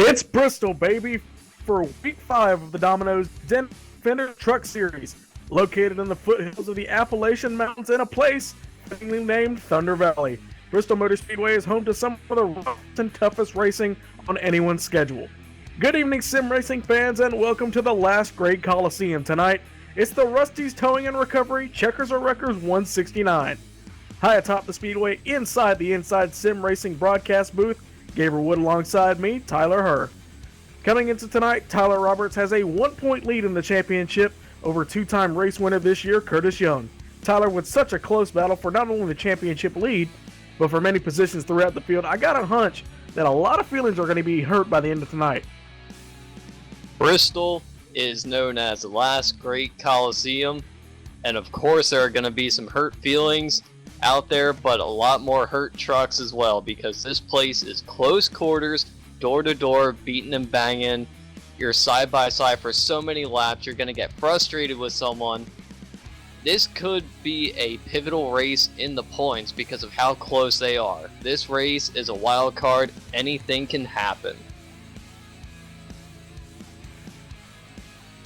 It's Bristol, baby, for week 5 of the Domino's Den Fender Truck Series, located in the foothills of the Appalachian Mountains in a place fittingly named Thunder Valley. Bristol Motor Speedway is home to some of the roughest and toughest racing on anyone's schedule. Good evening, sim racing fans, and welcome to the last great Coliseum. Tonight, it's the Rusty's Towing and Recovery Checkers or Wreckers 169. High atop the speedway, inside the Inside Sim Racing broadcast booth, Gabriel Wood alongside me, Tyler Herr. Coming into tonight, Tyler Roberts has a 1-point lead in the championship over two-time race winner this year, Curtis Young. Tyler, with such a close battle for not only the championship lead, but for many positions throughout the field, I got a hunch that a lot of feelings are going to be hurt by the end of tonight. Bristol is known as the last great Coliseum, and of course there are going to be some hurt feelings out there, but a lot more hurt trucks as well, because this place is close quarters, door to door, beating and banging. You're side by side for so many laps, you're going to get frustrated with someone. This could be a pivotal race in the points because of how close they are. This race is a wild card, anything can happen.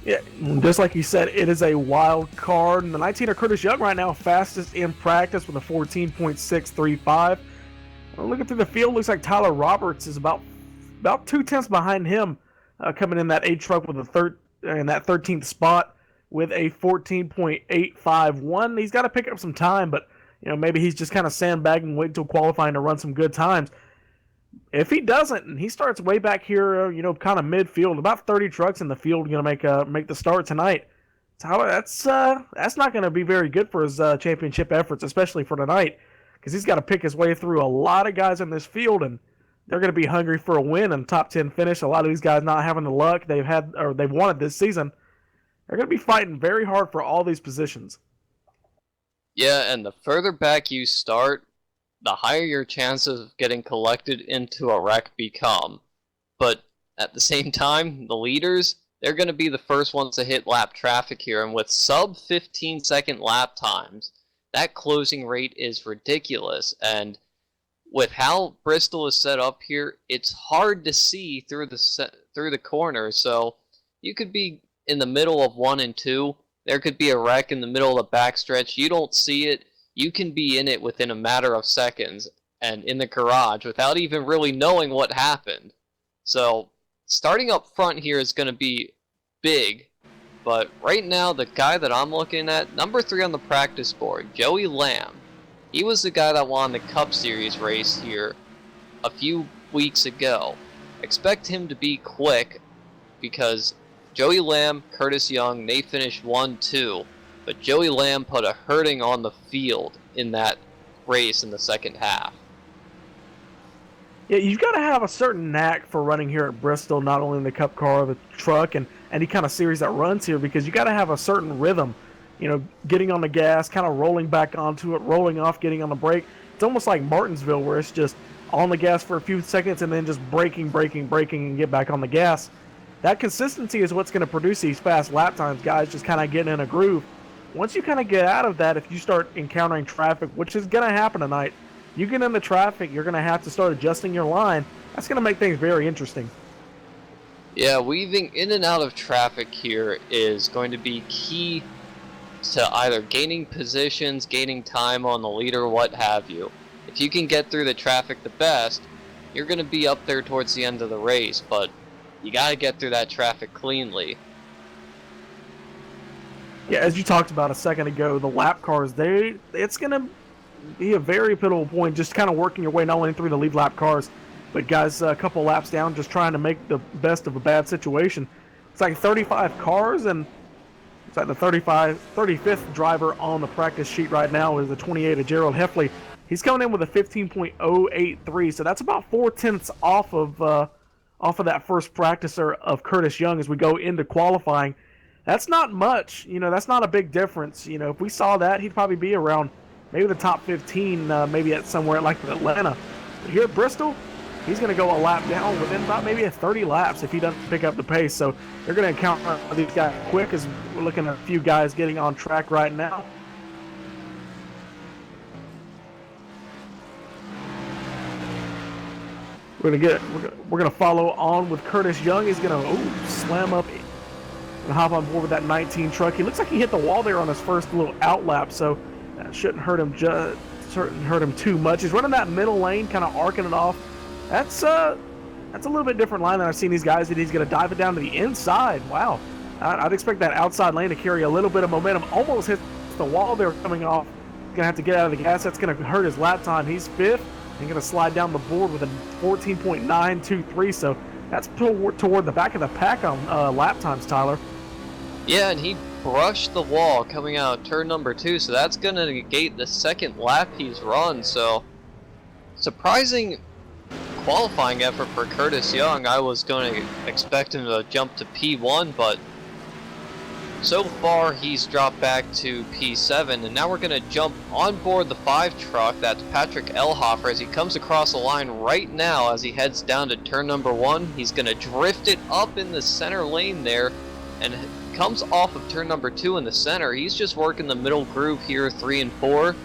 Yeah, just like you said, it is a wild card. And the 19er Curtis Young right now, fastest in practice with a 14.635. Looking through the field, looks like Tyler Roberts is about 2/10 behind him, coming in that 8 truck with in that 13th spot with a 14.851. He's got to pick up some time, but maybe he's just kind of sandbagging, waiting until qualifying to run some good times. If he doesn't, and he starts way back here, kind of midfield, about 30 trucks in the field going to make the start tonight. Tyler, that's not going to be very good for his championship efforts, especially for tonight, because he's got to pick his way through a lot of guys in this field, and they're going to be hungry for a win and top 10 finish. A lot of these guys not having the luck they've wanted this season. They're going to be fighting very hard for all these positions. Yeah, and the further back you start, the higher your chances of getting collected into a wreck become. But at the same time, the leaders, they're going to be the first ones to hit lap traffic here. And with sub 15-second lap times, that closing rate is ridiculous. And with how Bristol is set up here, it's hard to see through the corner. So you could be in the middle of 1 and 2. There could be a wreck in the middle of the backstretch. You don't see it. You can be in it within a matter of seconds and in the garage without even really knowing what happened. So starting up front here is going to be big. But right now, the guy that I'm looking at, number 3 on the practice board, Joey Lamb. He was the guy that won the Cup Series race here a few weeks ago. Expect him to be quick because Joey Lamb, Curtis Young, they finished 1-2. But Joey Lamb put a hurting on the field in that race in the second half. Yeah, you've got to have a certain knack for running here at Bristol, not only in the Cup car, the truck, and any kind of series that runs here, because you got to have a certain rhythm. Getting on the gas, kind of rolling back onto it, rolling off, getting on the brake. It's almost like Martinsville, where it's just on the gas for a few seconds and then just braking, and get back on the gas. That consistency is what's going to produce these fast lap times, guys, just kind of getting in a groove. Once you kind of get out of that, if you start encountering traffic, which is going to happen tonight, you get into traffic, you're going to have to start adjusting your line. That's going to make things very interesting. Yeah, weaving in and out of traffic here is going to be key to either gaining positions, gaining time on the leader, what have you. If you can get through the traffic the best, you're going to be up there towards the end of the race, but you got to get through that traffic cleanly. Yeah, as you talked about a second ago, the lap cars, it's going to be a very pivotal point, just kind of working your way not only through the lead lap cars, but guys a couple laps down, just trying to make the best of a bad situation. It's like 35 cars, and it's like the 35th driver on the practice sheet right now is the 28 of Gerald Heffley. He's coming in with a 15.083, so that's about 4/10 off of that first practicer of Curtis Young as we go into qualifying. That's not much, that's not a big difference. If we saw that, he'd probably be around maybe the top 15, maybe at somewhere like Atlanta. But here at Bristol, he's going to go a lap down within about maybe 30 laps if he doesn't pick up the pace. So they're going to encounter these guys quick as we're looking at a few guys getting on track right now. We're gonna follow on with Curtis Young. He's gonna slam up and hop on board with that 19 truck. He looks like he hit the wall there on his first little out lap, so that shouldn't hurt him too much. He's running that middle lane, kind of arcing it off. That's a little bit different line than I've seen these guys. He's gonna dive it down to the inside. Wow, I'd expect that outside lane to carry a little bit of momentum. Almost hits the wall there coming off. Gonna have to get out of the gas. That's gonna hurt his lap time. He's fifth and gonna slide down the board with a 14.923. So that's toward the back of the pack on lap times, Tyler. Yeah, and he brushed the wall coming out of turn number 2, so that's gonna negate the second lap he's run. So surprising qualifying effort for Curtis Young. I was going to expect him to jump to P1, but so far he's dropped back to P7, and now we're going to jump on board the 5 truck. That's Patrick Elhofer as he comes across the line right now as he heads down to turn number 1. He's going to drift it up in the center lane there and comes off of turn number 2 in the center. He's just working the middle groove here, 3 and 4.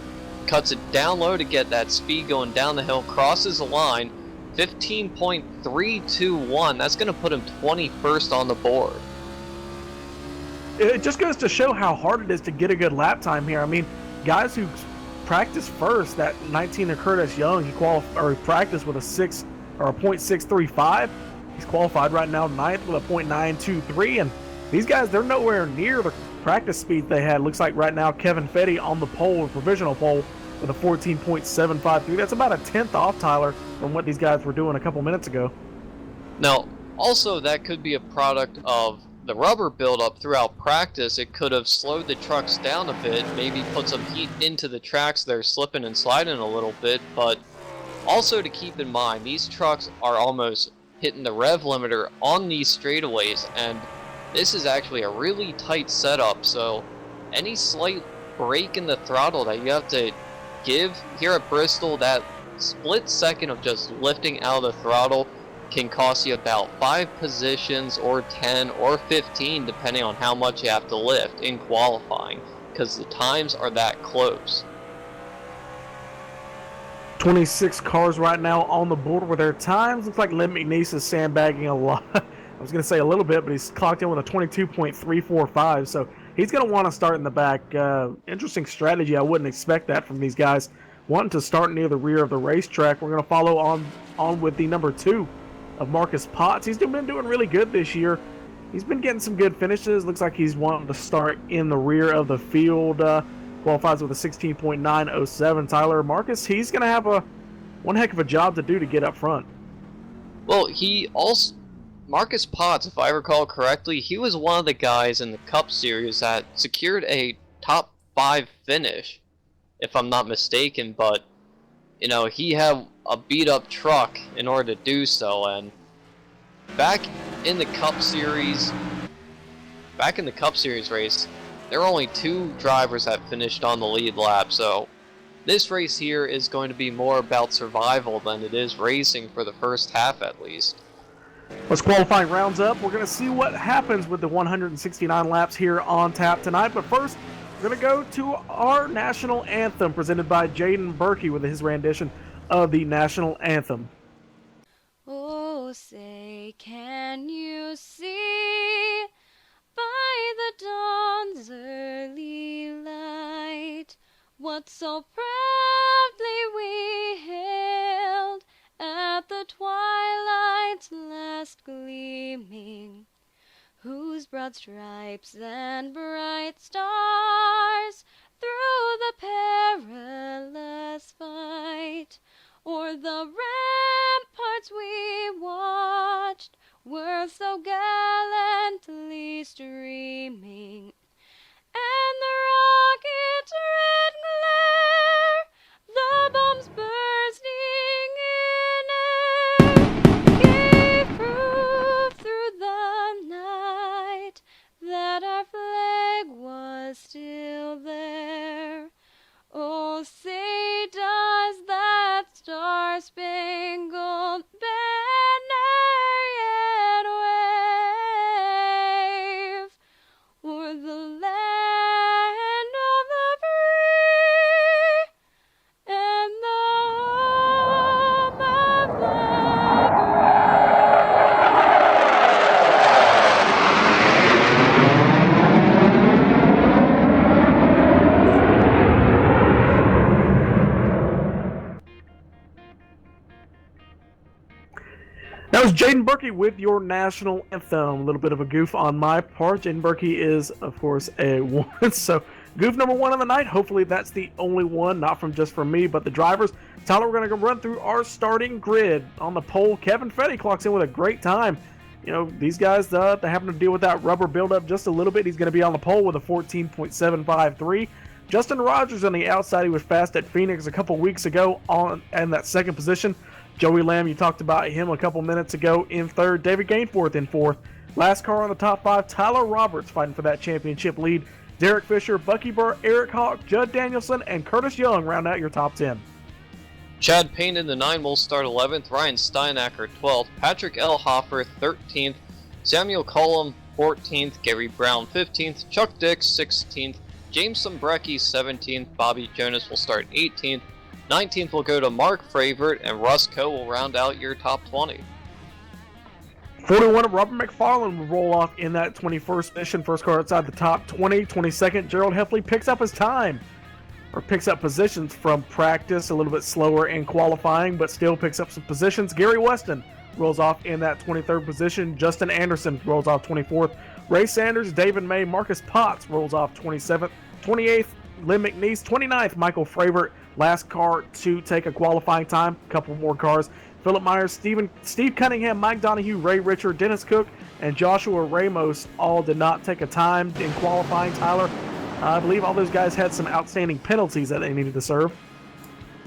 Cuts it down low to get that speed going down the hill, crosses the line, 15.321. That's going to put him 21st on the board. It just goes to show how hard it is to get a good lap time here. I mean, guys who practice first, that 19er Curtis Young, he practiced with a 0.635. He's qualified right now 9th with a 0.923, and these guys, they're nowhere near the practice speed they had. Looks like right now Kevin Fetty on the pole, provisional pole, with a 14.753. That's about a 10th off, Tyler, from what these guys were doing a couple minutes ago. Now, also that could be a product of the rubber buildup throughout practice. It could have slowed the trucks down a bit, maybe put some heat into the tracks. They're slipping and sliding a little bit, but also to keep in mind, these trucks are almost hitting the rev limiter on these straightaways, and this is actually a really tight setup, so any slight break in the throttle that you have to give here at Bristol, that split second of just lifting out of the throttle can cost you about 5 positions or 10 or 15 depending on how much you have to lift in qualifying, because the times are that close. 26 cars right now on the board with their times. Looks like Lynn McNeese is sandbagging a lot. I was going to say a little bit, but he's clocked in with a 22.345, so he's going to want to start in the back. Interesting strategy. I wouldn't expect that from these guys wanting to start near the rear of the racetrack. We're going to follow on with the number 2 of Marcus Potts. He's been doing really good this year. He's been getting some good finishes. Looks like he's wanting to start in the rear of the field. Qualifies with a 16.907. Tyler, Marcus, he's going to have one heck of a job to do to get up front. Well, Marcus Potts, if I recall correctly, he was one of the guys in the Cup Series that secured a top 5 finish, if I'm not mistaken, but you know, he had a beat-up truck in order to do so, and back in the Cup Series race, there were only 2 drivers that finished on the lead lap, so this race here is going to be more about survival than it is racing for the first half at least. As qualifying rounds up, we're going to see what happens with the 169 laps here on tap tonight, but first, we're going to go to our national anthem presented by Jaden Berkey with his rendition of the national anthem. Oh, say, can you see by the dawn's early light what so proudly we hailed at the twilight's last gleaming, whose broad stripes and bright stars through the perilous fight o'er the ramparts we watched were so gallantly streaming, and the rocket's red glare, the bombs bursting in air, gave proof through the night that our flag was still there. Oh, say does that star-spangled banner yet Jaden Berkey with your national anthem. A little bit of a goof on my part. Jaden Berkey is, of course, a 1. So goof number 1 of the night. Hopefully that's the only one, not just from me, but the drivers. Tyler, we're going to go run through our starting grid. On the pole, Kevin Fetty clocks in with a great time. You know, these guys, they happen to deal with that rubber buildup just a little bit. He's going to be on the pole with a 14.753. Justin Rogers on the outside. He was fast at Phoenix a couple weeks ago in that second position. Joey Lamb, you talked about him a couple minutes ago, in third. David Gainforth in fourth. Last car on the top 5, Tyler Roberts fighting for that championship lead. Derek Fisher, Bucky Burr, Eric Hawk, Judd Danielson, and Curtis Young round out your top 10. Chad Payne in the 9 will start 11th, Ryan Steinacker 12th, Patrick L. Hoffer 13th, Samuel Cullum 14th, Gary Brown 15th, Chuck Dix 16th, James Sombrecki 17th, Bobby Jonas will start 18th, 19th will go to Mark Fravert, and Russ Coe will round out your top 20. 41 of Robert McFarland will roll off in that 21st position. First car outside the top 20. 22nd, Gerald Heffley picks up his time, or picks up positions from practice, a little bit slower in qualifying, but still picks up some positions. Gary Weston rolls off in that 23rd position. Justin Anderson rolls off 24th. Ray Sanders, David May, Marcus Potts rolls off 27th. 28th, Lynn McNeese. 29th, Michael Fravert. Last car to take a qualifying time. A couple more cars. Philip Myers, Steve Cunningham, Mike Donahue, Ray Richard, Dennis Cook, and Joshua Ramos all did not take a time in qualifying. Tyler, I believe all those guys had some outstanding penalties that they needed to serve.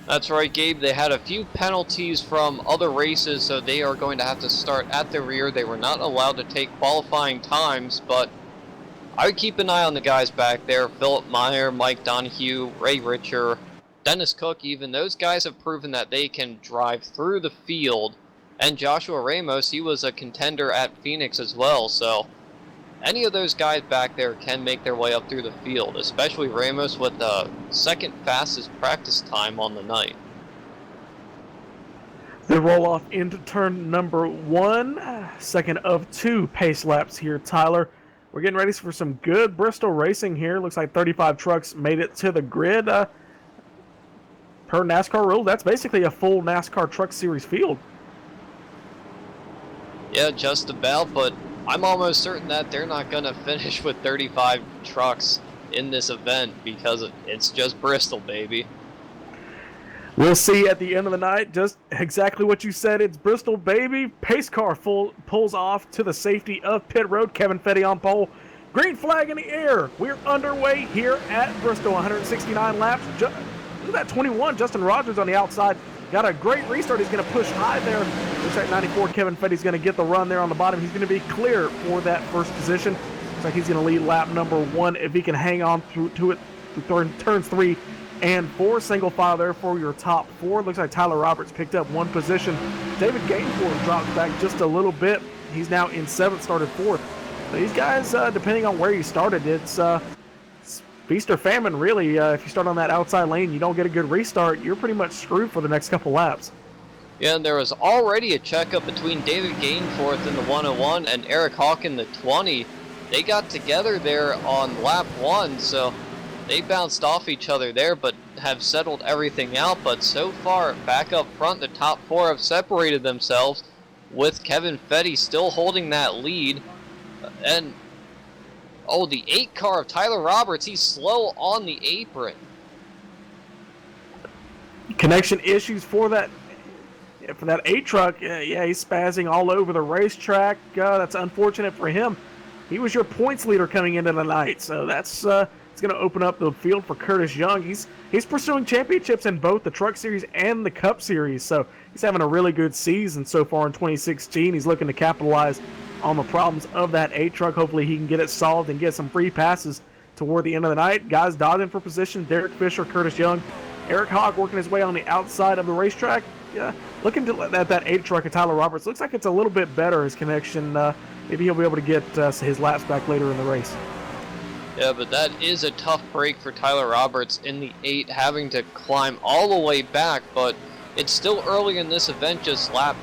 That's right, Gabe. They had a few penalties from other races, so they are going to have to start at the rear. They were not allowed to take qualifying times, but I would keep an eye on the guys back there. Philip Meyer, Mike Donahue, Ray Richard, Dennis Cook even. Those guys have proven that they can drive through the field. And Joshua Ramos, he was a contender at Phoenix as well, so any of those guys back there can make their way up through the field, especially Ramos with the second fastest practice time on the night. They roll off into turn number 1, second of 2 pace laps here, Tyler. We're getting ready for some good Bristol racing here. Looks like 35 trucks made it to the grid. Per NASCAR rule, that's basically a full NASCAR Truck Series field. Yeah, just about, but I'm almost certain that they're not going to finish with 35 trucks in this event because it's just Bristol, baby. We'll see at the end of the night. Just exactly what you said. It's Bristol, baby. Pace car pulls off to the safety of pit road. Kevin Fetty on pole. Green flag in the air. We're underway here at Bristol. 169 laps. Look at that 21. Justin Rogers on the outside. Got a great restart. He's going to push high there. Looks like 94. Kevin Fetty's going to get the run there on the bottom. He's going to be clear for that first position. Looks like he's going to lead lap number 1 if he can hang on to it through turns 3 and 4. Single file there for your top 4. Looks like Tyler Roberts picked up 1 position. David Gainforth dropped back just a little bit. He's now in 7th, started 4th. So these guys, depending on where you started, it's feast or famine, really. If you start on that outside lane, you don't get a good restart, you're pretty much screwed for the next couple laps. Yeah, and there was already a checkup between David Gainforth in the 101 and Eric Hawk in the 20. They got together there on lap 1, so they bounced off each other there, but have settled everything out. But so far, back up front, the top 4 have separated themselves, with Kevin Fetty still holding that lead. And oh, the 8 car of Tyler Roberts, he's slow on the apron. Connection issues for that 8 truck. Yeah, he's spazzing all over the racetrack. That's unfortunate for him. He was your points leader coming into the night, so that's it's going to open up the field for Curtis Young. He's pursuing championships in both the Truck Series and the Cup Series, so he's having a really good season so far in 2016. He's looking to capitalize on the problems of that 8 truck. Hopefully he can get it solved and get some free passes toward the end of the night. Guys dodging for position: Derek Fisher, Curtis Young, Eric Hogg working his way on the outside of the racetrack. Yeah, looking at that 8 truck of Tyler Roberts. Looks like it's a little bit better, his connection. Maybe he'll be able to get his laps back later in the race. Yeah, but that is a tough break for Tyler Roberts in the 8, having to climb all the way back, but it's still early in this event, just lap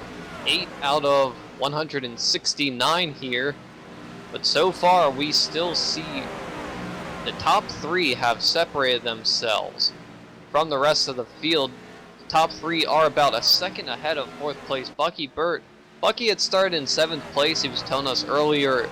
8 out of 169 here. But so far, we still see the top 3 have separated themselves from the rest of the field. The top 3 are about a second ahead of 4th place Bucky Burt Bucky had started in 7th place. He was telling us earlier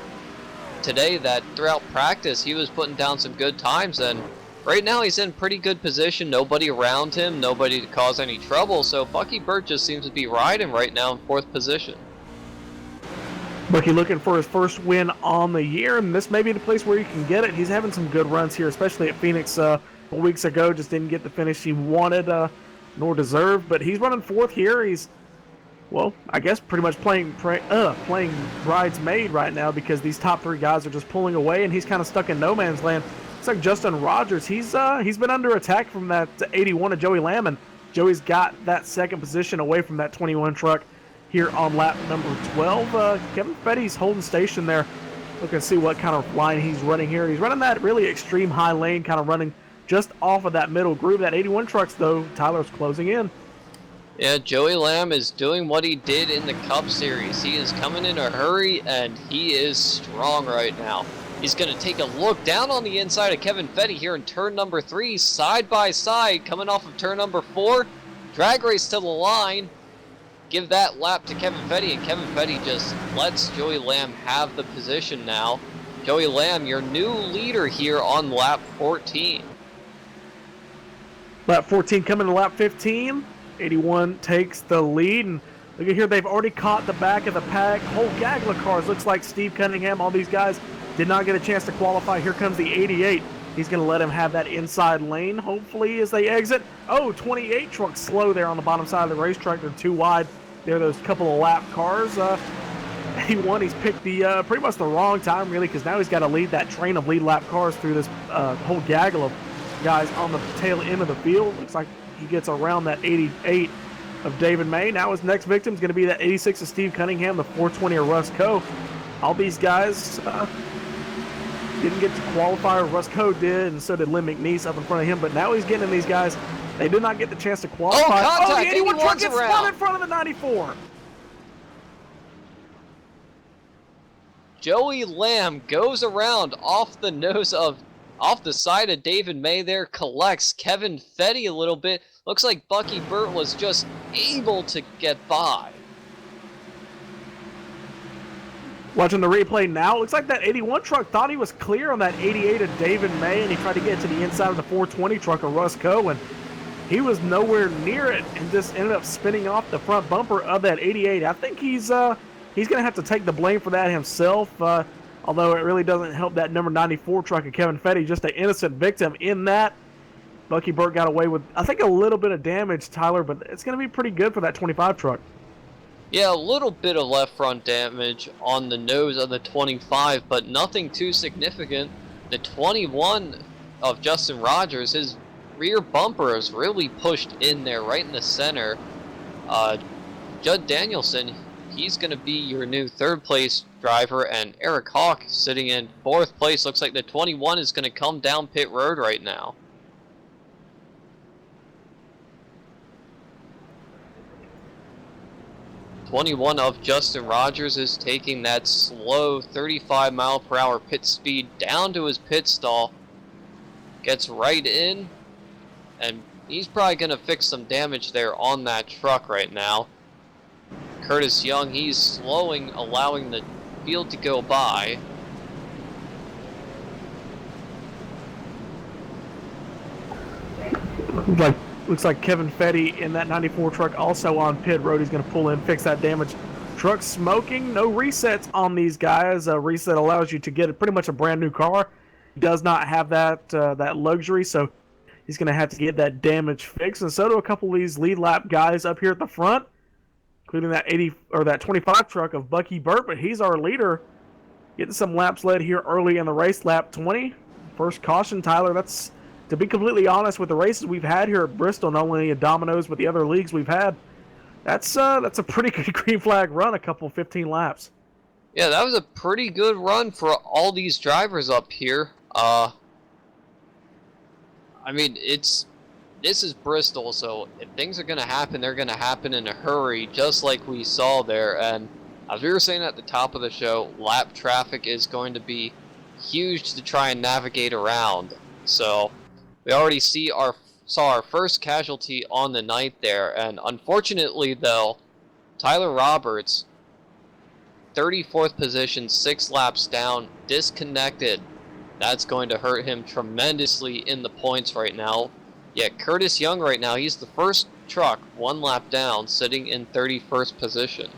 today that throughout practice he was putting down some good times, and right now he's in pretty good position. Nobody around him, nobody to cause any trouble, so Bucky Burt just seems to be riding right now in 4th position. Bucky looking for his first win on the year, and this may be the place where he can get it. He's having some good runs here, especially at Phoenix a couple weeks ago. Just didn't get the finish he wanted nor deserved, but he's running 4th here. He's, well, I guess pretty much playing bridesmaid right now because these top 3 guys are just pulling away, and he's kind of stuck in no man's land. It's like Justin Rogers. He's been under attack from that 81 of Joey Lamb, and Joey's got that 2nd position away from that 21 truck here on lap number 12. Kevin Fetty's holding station there. Look and see what kind of line he's running here. He's running that really extreme high lane, kind of running just off of that middle groove. That 81 trucks, though, Tyler's closing in. Yeah, Joey Lamb is doing what he did in the Cup Series. He is coming in a hurry, and he is strong right now. He's going to take a look down on the inside of Kevin Fetty here in turn number 3, side by side, coming off of turn number 4. Drag race to the line. Give that lap to Kevin Fetty, and Kevin Fetty just lets Joey Lamb have the position now. Joey Lamb, your new leader here on lap 14. Lap 14 coming to lap 15. 81 takes the lead, and look at here, they've already caught the back of the pack. Whole gaggle of cars. Looks like Steve Cunningham, all these guys did not get a chance to qualify. Here comes the 88. He's going to let him have that inside lane, hopefully, as they exit. Oh, 28 trucks slow there on the bottom side of the racetrack. They're too wide. There, those couple of lap cars. 81, he's picked the pretty much the wrong time, really, because now he's got to lead that train of lead lap cars through this whole gaggle of guys on the tail end of the field. Looks like he gets around that 88 of David May. Now his next victim is going to be that 86 of Steve Cunningham, the 420 of Russ Coe. All these guys didn't get to qualify. Russ Coe did, and so did Lynn McNeese up in front of him. But now he's getting in these guys. They did not get the chance to qualify. Contact! The 81 truck gets around. spun in front of the 94. Joey Lamb goes around off the side of David May there, collects Kevin Fetty a little bit. Looks like Bucky Burt was just able to get by. Watching the replay now, looks like that 81 truck thought he was clear on that 88 of David May, and he tried to get to the inside of the 420 truck of Russ Coe, and he was nowhere near it and just ended up spinning off the front bumper of that 88. I think he's going to have to take the blame for that himself, although it really doesn't help that number 94 truck of Kevin Fetty, just an innocent victim in that. Bucky Burt got away with, I think, a little bit of damage, Tyler, but it's going to be pretty good for that 25 truck. Yeah, a little bit of left front damage on the nose of the 25, but nothing too significant. The 21 of Justin Rogers, his rear bumper is really pushed in there, right in the center. Judd Danielson, he's going to be your new 3rd place driver, and Eric Hawk sitting in 4th place. Looks like the 21 is going to come down pit road right now. '21 of Justin Rogers is taking that slow 35-mile-per-hour pit speed down to his pit stall. Gets right in, and he's probably going to fix some damage there on that truck right now. Curtis Young, he's slowing, allowing the field to go by. Looks like Kevin Fetty in that 94 truck also on pit road. He's going to pull in, fix that damage. Truck smoking, no resets on these guys. A reset allows you to get pretty much a brand new car. He does not have that that luxury, so he's going to have to get that damage fixed. And so do a couple of these lead lap guys up here at the front, including that 80 or that 25 truck of Bucky Burt. But he's our leader, getting some laps led here early in the race. Lap 20, first caution, Tyler. That's, to be completely honest, with the races we've had here at Bristol, not only at Domino's but the other leagues we've had, that's a pretty good green flag run. A couple 15 laps. Yeah, that was a pretty good run for all these drivers up here. I mean, this is Bristol, so if things are going to happen, they're going to happen in a hurry, just like we saw there. And as we were saying at the top of the show, lap traffic is going to be huge to try and navigate around. So we already saw our first casualty on the night there, and unfortunately, though, Tyler Roberts, 34th position, 6 laps down, disconnected. That's going to hurt him tremendously in the points right now. Yet Curtis Young right now, he's the first truck 1 lap down, sitting in 31st position.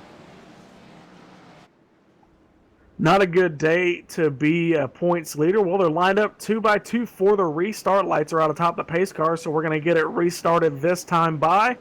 Not a good day to be a points leader. Well, they're lined up 2 by 2 for the restart. Lights are out atop the pace car, so we're going to get it restarted this time by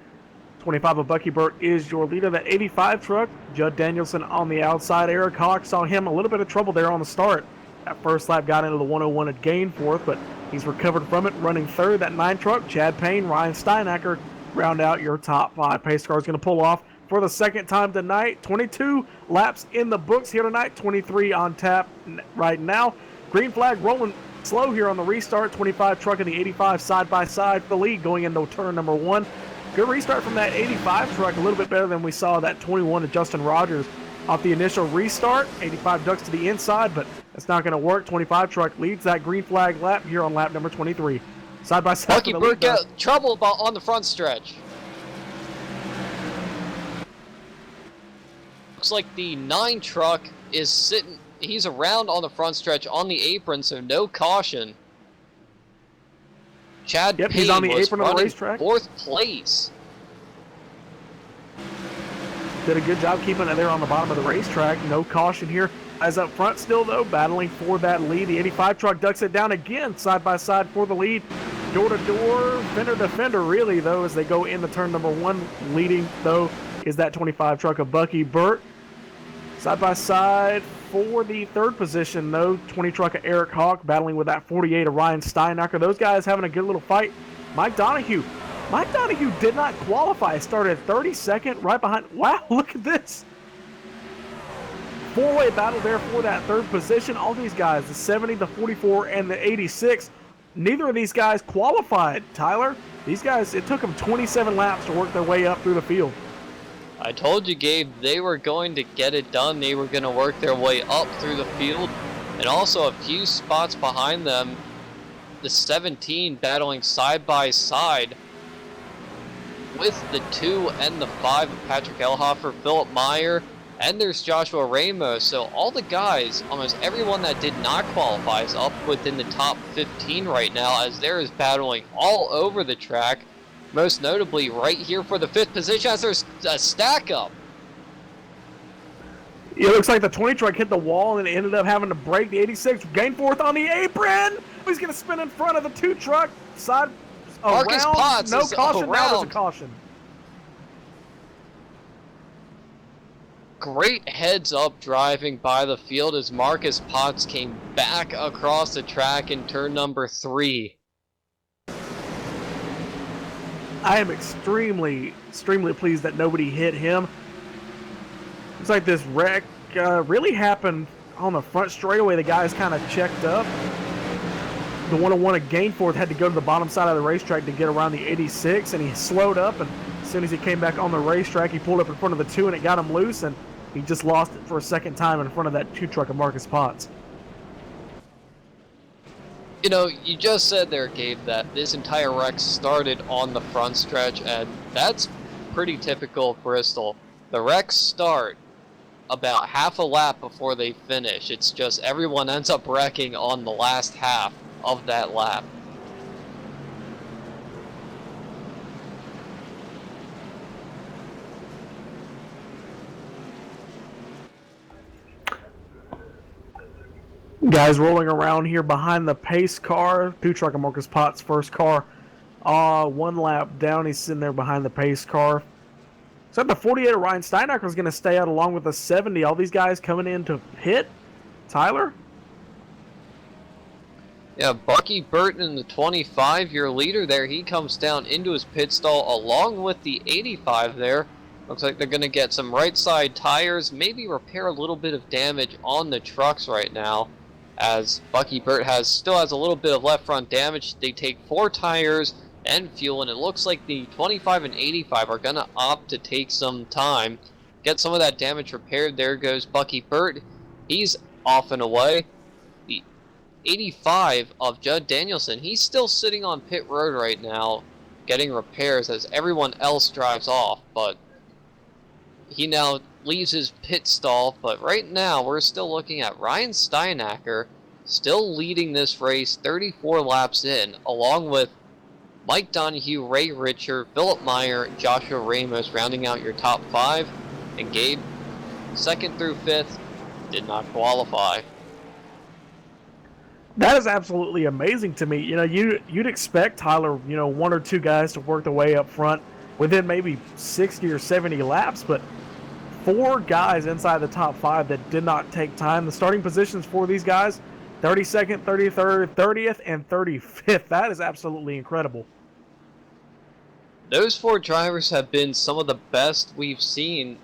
25 of Bucky Burt is your leader. That 85 truck, Judd Danielson on the outside. Eric Hawk saw him a little bit of trouble there on the start. That first lap got into the 101 at Gainforth, but he's recovered from it, running third. That 9 truck, Chad Payne, Ryan Steinacker, round out your top 5. Pace car is going to pull off for the second time tonight. 22 laps in the books here tonight, 23 on tap right now. Green flag rolling slow here on the restart. 25 truck and the 85 side by side for the lead going into turn number 1. Good restart from that 85 truck, a little bit better than we saw that 21 of Justin Rogers off the initial restart. 85 ducks to the inside, but that's not going to work. 25 truck leads that green flag lap here on lap number 23. Side by side. Bucky Burt got trouble on the front stretch. Looks like the 9 truck is sitting, he's around on the front stretch on the apron, so no caution. Chad Payne he's on the was apron of the racetrack. 4th place. Did a good job keeping it there on the bottom of the racetrack. No caution here. As up front still, though, battling for that lead. The 85 truck ducks it down again, side by side for the lead. Door to door, fender to fender, really, though, as they go into turn number 1. Leading, though, is that 25 truck of Bucky Burt. Side by side for the 3rd position, though, 20 truck of Eric Hawk battling with that 48 of Ryan Steinacker. Those guys having a good little fight. Mike Donahue did not qualify. Started 32nd, right behind. Wow, look at this. 4-way battle there for that 3rd position. All these guys, the 70, the 44, and the 86, neither of these guys qualified, Tyler. These guys, it took them 27 laps to work their way up through the field. I told you, Gabe, they were going to get it done. They were going to work their way up through the field. And also a few spots behind them, the 17 battling side by side with the 2 and the 5 of Patrick Elhofer, Philip Meyer, and there's Joshua Ramos. So all the guys, almost everyone that did not qualify, is up within the top 15 right now, as there is battling all over the track. Most notably right here for the 5th position as there's a stack up. It looks like the 20 truck hit the wall and ended up having to break. The 86 Gainforth on the apron. He's going to spin in front of the 2 truck. Side Marcus around. Potts No is caution. Now there's a around. caution. Great heads-up driving by the field as Marcus Potts came back across the track in turn number 3. I am extremely pleased that nobody hit him. Looks like this wreck really happened on the front straightaway. The guys kind of checked up. The 101 at Gainforth had to go to the bottom side of the racetrack to get around the 86, and he slowed up, and as soon as he came back on the racetrack, he pulled up in front of the 2, and it got him loose, and he just lost it for a second time in front of that 2 truck of Marcus Potts. You know, you just said there, Gabe, that this entire wreck started on the front stretch, and that's pretty typical of Bristol. The wrecks start about half a lap before they finish. It's just everyone ends up wrecking on the last half of that lap. Guys rolling around here behind the pace car. 2 truck of Marcus Potts' first car. 1 lap down. He's sitting there behind the pace car. So the 48 of Ryan Steinacker is going to stay out along with the 70. All these guys coming in to hit. Tyler? Yeah, Bucky Burton, the 25, your leader there, he comes down into his pit stall along with the 85 there. Looks like they're going to get some right side tires, maybe repair a little bit of damage on the trucks right now, as Bucky Burt still has a little bit of left front damage. They take 4 tires and fuel, and it looks like the 25 and 85 are going to opt to take some time, get some of that damage repaired. There goes Bucky Burt. He's off and away. The 85 of Judd Danielson, he's still sitting on pit road right now, getting repairs as everyone else drives off, but he now leaves his pit stall, but right now we're still looking at Ryan Steinacker still leading this race 34 laps in, along with Mike Donahue, Ray Richer, Philip Meyer, Joshua Ramos rounding out your top 5, and Gabe, 2nd through 5th, did not qualify. That is absolutely amazing to me. You know, you'd expect Tyler, you know, 1 or 2 guys to work their way up front within maybe 60 or 70 laps, but 4 guys inside the top 5 that did not take time. The starting positions for these guys, 32nd, 33rd, 30th, and 35th. That is absolutely incredible. Those 4 drivers have been some of the best we've seen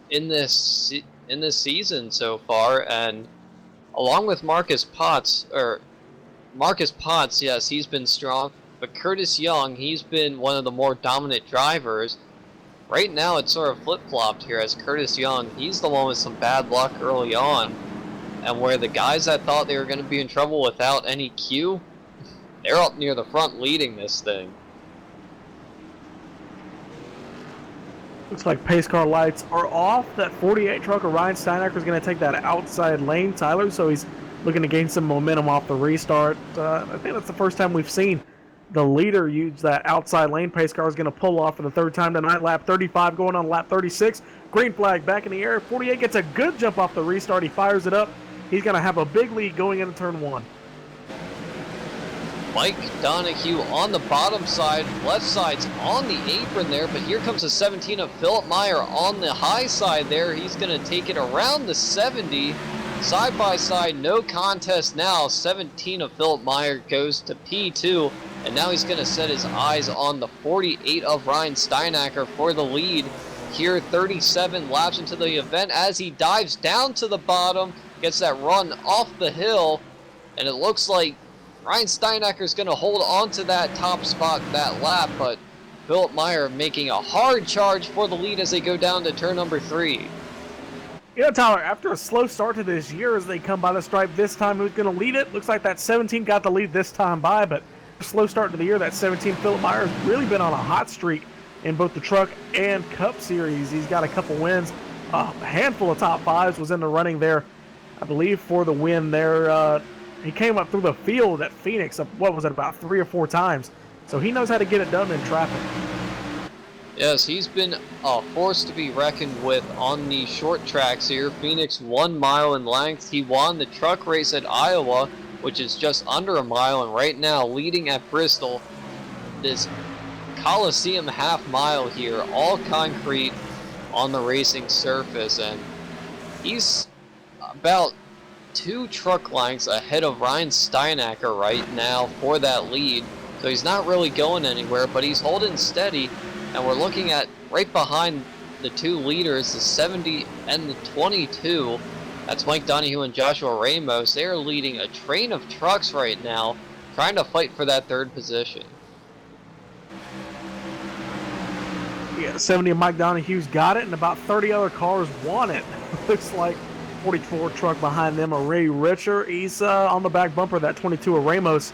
in this season so far, and along with Marcus Potts, yes, he's been strong, but Curtis Young, he's been one of the more dominant drivers. Right now it's sort of flip-flopped here as Curtis Young, he's the one with some bad luck early on, and where the guys that thought they were going to be in trouble without any cue, they're up near the front leading this thing. Looks like pace car lights are off. That 48 truck of Ryan Steinacker is going to take that outside lane, Tyler, so he's looking to gain some momentum off the restart. I think that's the first time we've seen the leader use that outside lane. Pace car is going to pull off for the 3rd time tonight. Lap 35 going on lap 36. Green flag back in the air. 48 gets a good jump off the restart. He fires it up. He's going to have a big lead going into turn 1. Mike Donahue on the bottom side, left side's on the apron there, but here comes the 17 of Philip Meyer on the high side there. He's going to take it around the 70. Side by side, no contest now. 17 of Philip Meyer goes to P2, and now he's going to set his eyes on the 48 of Ryan Steinacker for the lead. Here, 37 laps into the event as he dives down to the bottom, gets that run off the hill, and it looks like Ryan Steinacker is going to hold on to that top spot that lap, but Philip Meyer making a hard charge for the lead as they go down to turn number 3. You know, Tyler, after a slow start to this year as they come by the stripe this time, who's going to lead it? Looks like that 17 got the lead this time by, but a slow start to the year, that 17 Philip Meyer has really been on a hot streak in both the Truck and Cup Series. He's got a couple wins. A handful of top 5s was in the running there, I believe, for the win there. He came up through the field at Phoenix, what was it, about 3 or 4 times. So he knows how to get it done in traffic. Yes, he's been a force to be reckoned with on these short tracks here. Phoenix 1 mile in length. He won the truck race at Iowa, which is just under a mile, and right now leading at Bristol. This Coliseum half mile here, all concrete on the racing surface, and he's about 2 truck lengths ahead of Ryan Steinacker right now for that lead. So he's not really going anywhere, but he's holding steady. And we're looking at right behind the 2 leaders, the 70 and the 22. That's Mike Donahue and Joshua Ramos. They're leading a train of trucks right now, trying to fight for that 3rd position. Yeah, 70 and Mike Donahue's got it, and about 30 other cars want it. Looks like 44 truck behind them, a Ray Richer. He's on the back bumper, that 22 of Ramos.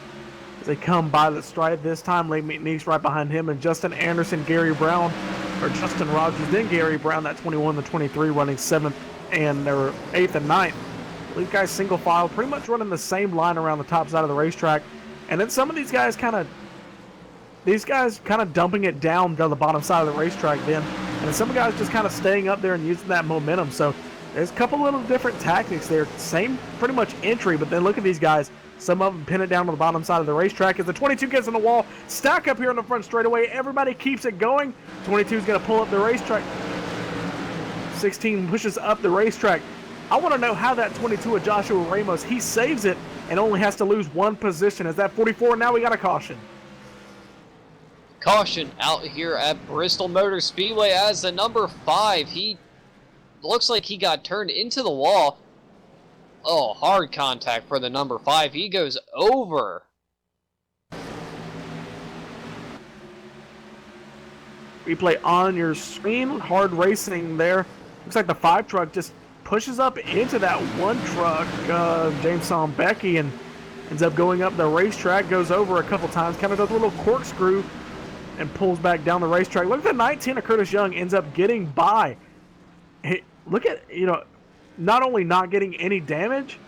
As they come by the stripe this time, Lee McNeese right behind him, and Justin Anderson, Gary Brown, or Justin Rogers, then Gary Brown, that 21 and the 23, running 7th and their 8th and 9th. These guys single file, pretty much running the same line around the top side of the racetrack. And then some of these guys kind of dumping it down to the bottom side of the racetrack then. And then some guys just kind of staying up there and using that momentum. So there's a couple little different tactics there. Same pretty much entry, but then look at these guys. Some of them pin it down to the bottom side of the racetrack as the 22 gets on the wall. Stack up here on the front straightaway. Everybody keeps it going. 22 is going to pull up the racetrack. 16 pushes up the racetrack. I want to know how that 22 of Joshua Ramos, he saves it and only has to lose 1 position. As that 44, now we got a caution. Caution out here at Bristol Motor Speedway as the number 5. He looks like he got turned into the wall. Oh, hard contact for the number 5. He goes over. Replay on your screen. Hard racing there. Looks like the 5 truck just pushes up into that 1 truck, James Becky, and ends up going up the racetrack, goes over a couple times, kind of does a little corkscrew and pulls back down the racetrack. Look at the 19 of Curtis Young ends up getting by look at, not only not getting any damage,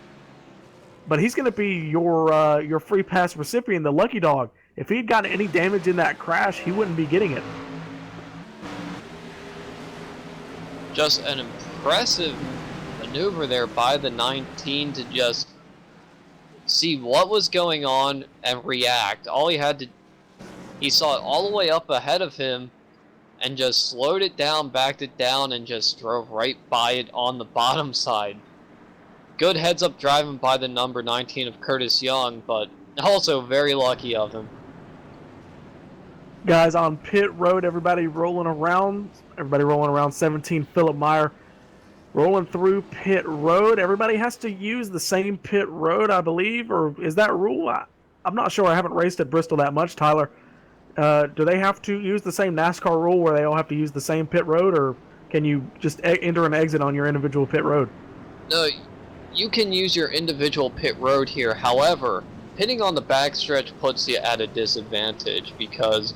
but he's going to be your free pass recipient, the lucky dog. If he'd gotten any damage in that crash, he wouldn't be getting it. Just an impressive maneuver there by the 19 to just see what was going on and react. He saw it all the way up ahead of him and just slowed it down, backed it down, and just drove right by it on the bottom side. Good heads-up driving by the number 19 of Curtis Young, but also very lucky of him. Guys, on pit road, everybody rolling around 17 Philip Meyer rolling through pit road. Everybody has to use the same pit road, I believe, or is that rule? I'm not sure. I haven't raced at Bristol that much, Tyler. Do they have to use the same NASCAR rule where they all have to use the same pit road, or can you just enter and exit on your individual pit road? No, you can use your individual pit road here. However, pitting on the backstretch puts you at a disadvantage because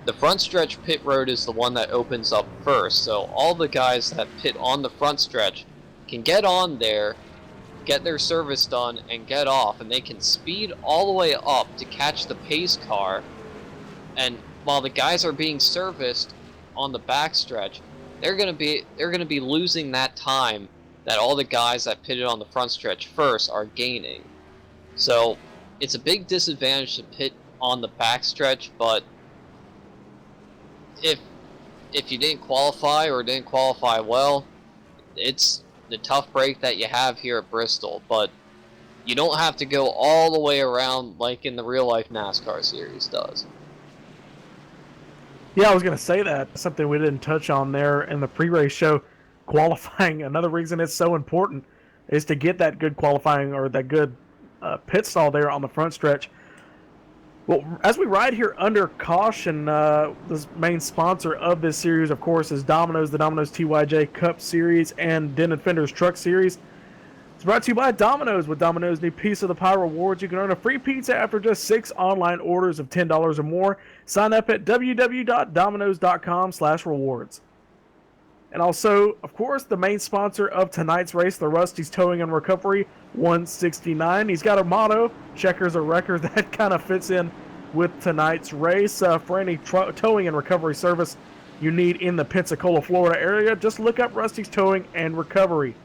the front stretch pit road is the one that opens up first. So all the guys that pit on the front stretch can get on there, get their service done, and get off, and they can speed all the way up to catch the pace car. And while the guys are being serviced on the backstretch, they're gonna be losing that time that all the guys that pitted on the front stretch first are gaining. So it's a big disadvantage to pit on the backstretch, but if you didn't qualify or didn't qualify well, it's the tough break that you have here at Bristol. But you don't have to go all the way around like in the real life NASCAR series does. Yeah, I was going to say that. Something we didn't touch on there in the pre-race show. Qualifying, another reason it's so important is to get that good qualifying or that good pit stall there on the front stretch. Well, as we ride here under caution, the main sponsor of this series, of course, is Domino's, the Domino's TYJ Cup Series and Denton Fender's Truck Series. It's brought to you by Domino's. With Domino's new Piece of the Pie rewards, you can earn a free pizza after just 6 online orders of $10 or more. Sign up at www.dominos.com/rewards. And also, of course, the main sponsor of tonight's race, the Rusty's Towing and Recovery 169. He's got a motto, checkers or record, that kind of fits in with tonight's race. For any towing and recovery service you need in the Pensacola, Florida area, just look up Rusty's Towing and Recovery.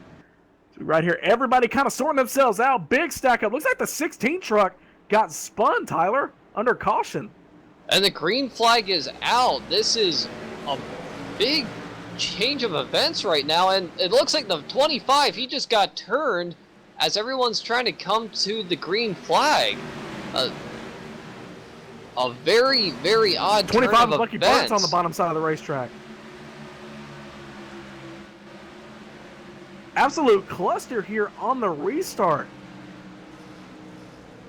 So right here, everybody kind of sorting themselves out. Big stack up. Looks like the 16 truck got spun, Tyler, under caution. And the green flag is out. This is a big change of events right now, and it looks like the 25, he just got turned as everyone's trying to come to the green flag. A very, very odd 25 turn of Bucky events. Burt's on the bottom side of the racetrack. Absolute cluster here on the restart.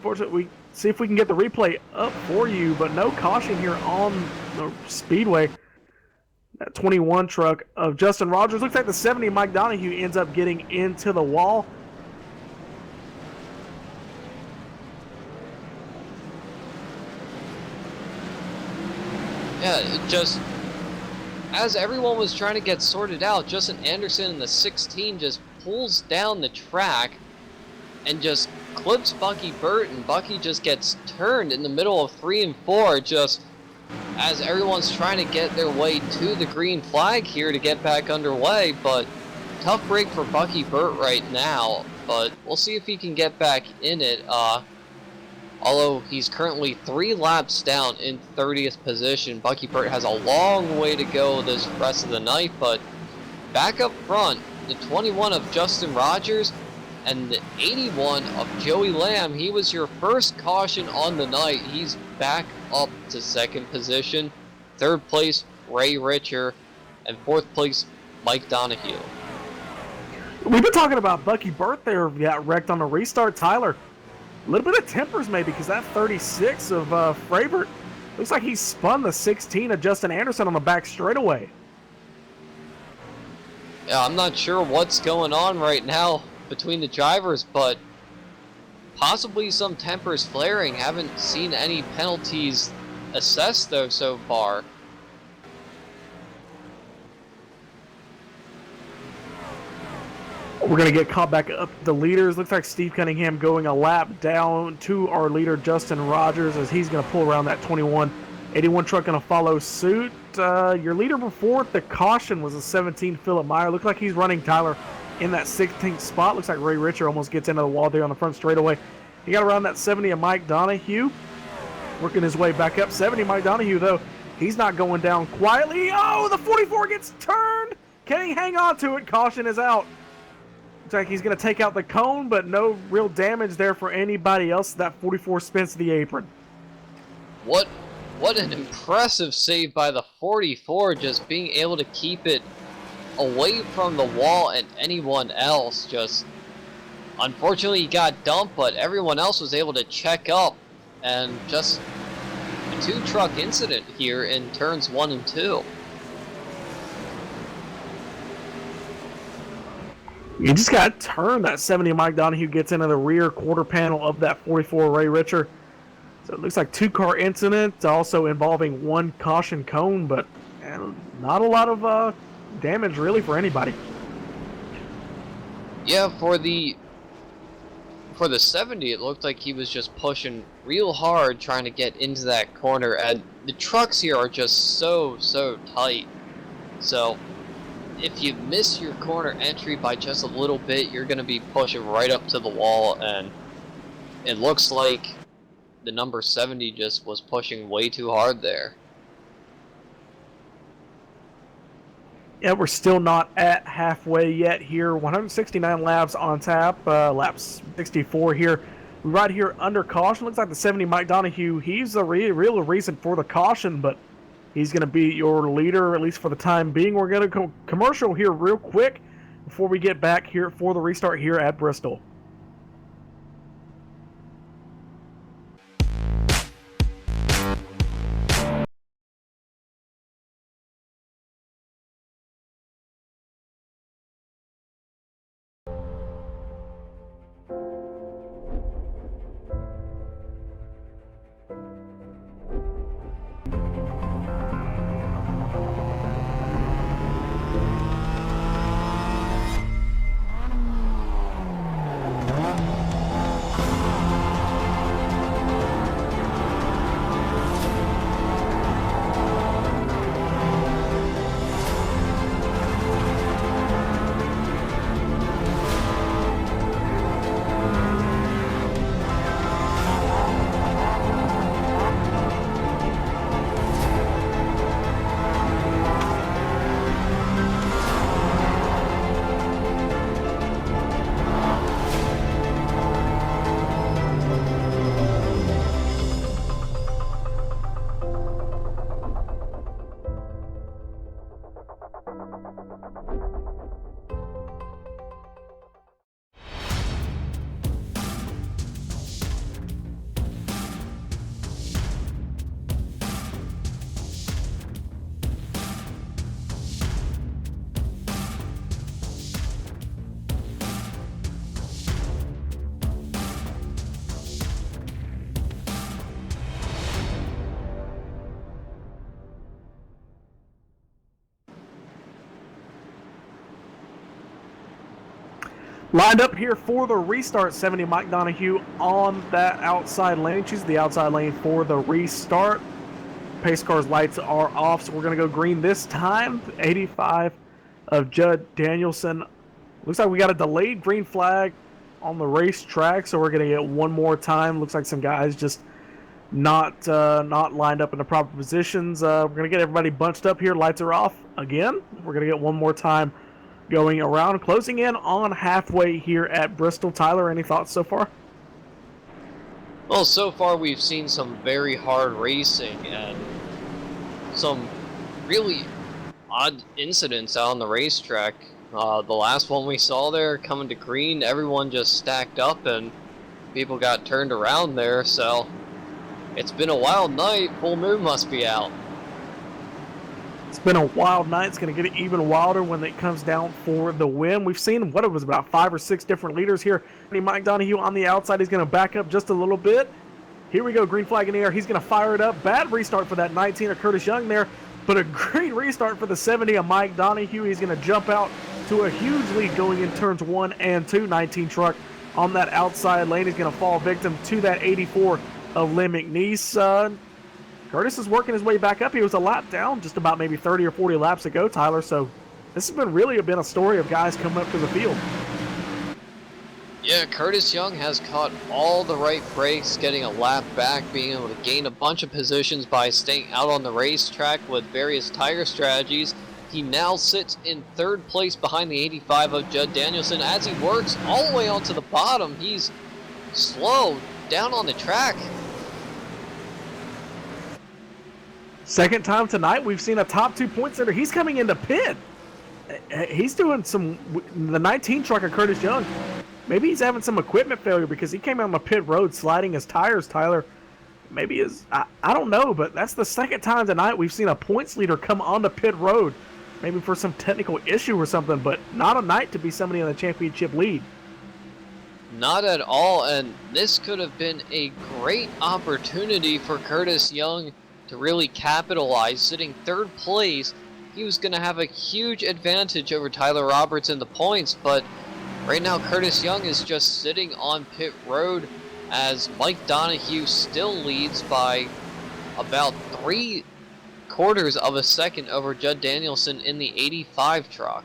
Fortunately, we see if we can get the replay up for you, but no caution here on the speedway. That 21 truck of Justin Rogers. Looks like the 70 Mike Donahue ends up getting into the wall. Yeah, it just, as everyone was trying to get sorted out, Justin Anderson in the 16 just pulls down the track and just clips Bucky Burt, and Bucky just gets turned in the middle of 3 and 4, just as everyone's trying to get their way to the green flag here to get back underway. But tough break for Bucky Burt right now, but we'll see if he can get back in it. Although he's currently 3 laps down in 30th position, Bucky Burt has a long way to go this rest of the night. But back up front, the 21 of Justin Rogers and the 81 of Joey Lamb. He was your first caution on the night. He's back up to 2nd position. 3rd place, Ray Richer, and 4th place, Mike Donahue. We've been talking about Bucky Burt there, got wrecked on the restart. Tyler, a little bit of tempers maybe, because that 36 of Fravert looks like he spun the 16 of Justin Anderson on the back straightaway. Yeah, I'm not sure what's going on right now between the drivers, but possibly some tempers flaring. Haven't seen any penalties assessed though so far. We're going to get caught back up the leaders. Looks like Steve Cunningham going a lap down to our leader, Justin Rogers, as he's going to pull around that 2181 truck, going to follow suit. Your leader before the caution was a 17 Philip Meyer. Looks like he's running Tyler in that 16th spot. Looks like Ray Richer almost gets into the wall there on the front straightaway. He got around that 70 of Mike Donahue, working his way back up. 70 Mike Donahue, though, he's not going down quietly. Oh, the 44 gets turned. Can he hang on to it? Caution is out. Looks like he's going to take out the cone, but no real damage there for anybody else. That 44 spins to the apron. What an impressive save by the 44, just being able to keep it away from the wall and anyone else. Just unfortunately he got dumped, but everyone else was able to check up, and just a 2-truck incident here in turns 1 and 2. You just got turned. That 70 Mike Donahue gets into the rear quarter panel of that 44 Ray Richer. So it looks like 2-car incident, also involving 1 caution cone, but not a lot of damage really for anybody. Yeah, for the 70, it looked like he was just pushing real hard trying to get into that corner, and the trucks here are just so tight. So if you miss your corner entry by just a little bit, you're going to be pushing right up to the wall, and it looks like the number 70 just was pushing way too hard there. Yeah, we're still not at halfway yet here. 169 laps on tap, laps 64 here. Right here under caution. Looks like the 70 Mike Donahue, he's the real reason for the caution, but he's going to be your leader, at least for the time being. We're going to go commercial here real quick before we get back here for the restart here at Bristol. Lined up here for the restart, 70 Mike Donahue on that outside lane. Choose the outside lane for the restart. Pace car's lights are off, so we're going to go green this time. 85 of Judd Danielson. Looks like we got a delayed green flag on the racetrack, so we're going to get one more time. Looks like some guys just not lined up in the proper positions. We're going to get everybody bunched up here. Lights are off again. We're going to get one more time going around, closing in on halfway here at Bristol. Tyler, any thoughts so far? Well, so far we've seen some very hard racing and some really odd incidents out on the racetrack. The last one we saw there coming to green, everyone just stacked up and people got turned around there, so it's been a wild night. Full moon must be out. It's been a wild night. It's going to get even wilder when it comes down for the win. We've seen what it was, about 5 or 6 different leaders here. Mike Donahue on the outside. He's going to back up just a little bit. Here we go. Green flag in the air. He's going to fire it up. Bad restart for that 19 of Curtis Young there, but a great restart for the 70 of Mike Donahue. He's going to jump out to a huge lead going in turns 1 and 2. 19 truck on that outside lane is going to fall victim to that 84 of Lynn McNeese. Curtis is working his way back up. He was a lap down just about maybe 30 or 40 laps ago, Tyler. So this has been a story of guys coming up to the field. Yeah, Curtis Young has caught all the right breaks, getting a lap back, being able to gain a bunch of positions by staying out on the racetrack with various tire strategies. He now sits in 3rd place behind the 85 of Judd Danielson. As he works all the way onto the bottom, he's slow down on the track. Second time tonight, we've seen a top 2 points leader. He's coming into pit. He's doing the 19 truck of Curtis Young. Maybe he's having some equipment failure because he came on the pit road sliding his tires, Tyler. Maybe I don't know, but that's the second time tonight we've seen a points leader come on the pit road. Maybe for some technical issue or something, but not a night to be somebody in the championship lead. Not at all, and this could have been a great opportunity for Curtis Young to really capitalize. Sitting 3rd place, he was going to have a huge advantage over Tyler Roberts in the points, but right now Curtis Young is just sitting on pit road as Mike Donahue still leads by about 3/4 of a second over Judd Danielson in the 85 truck.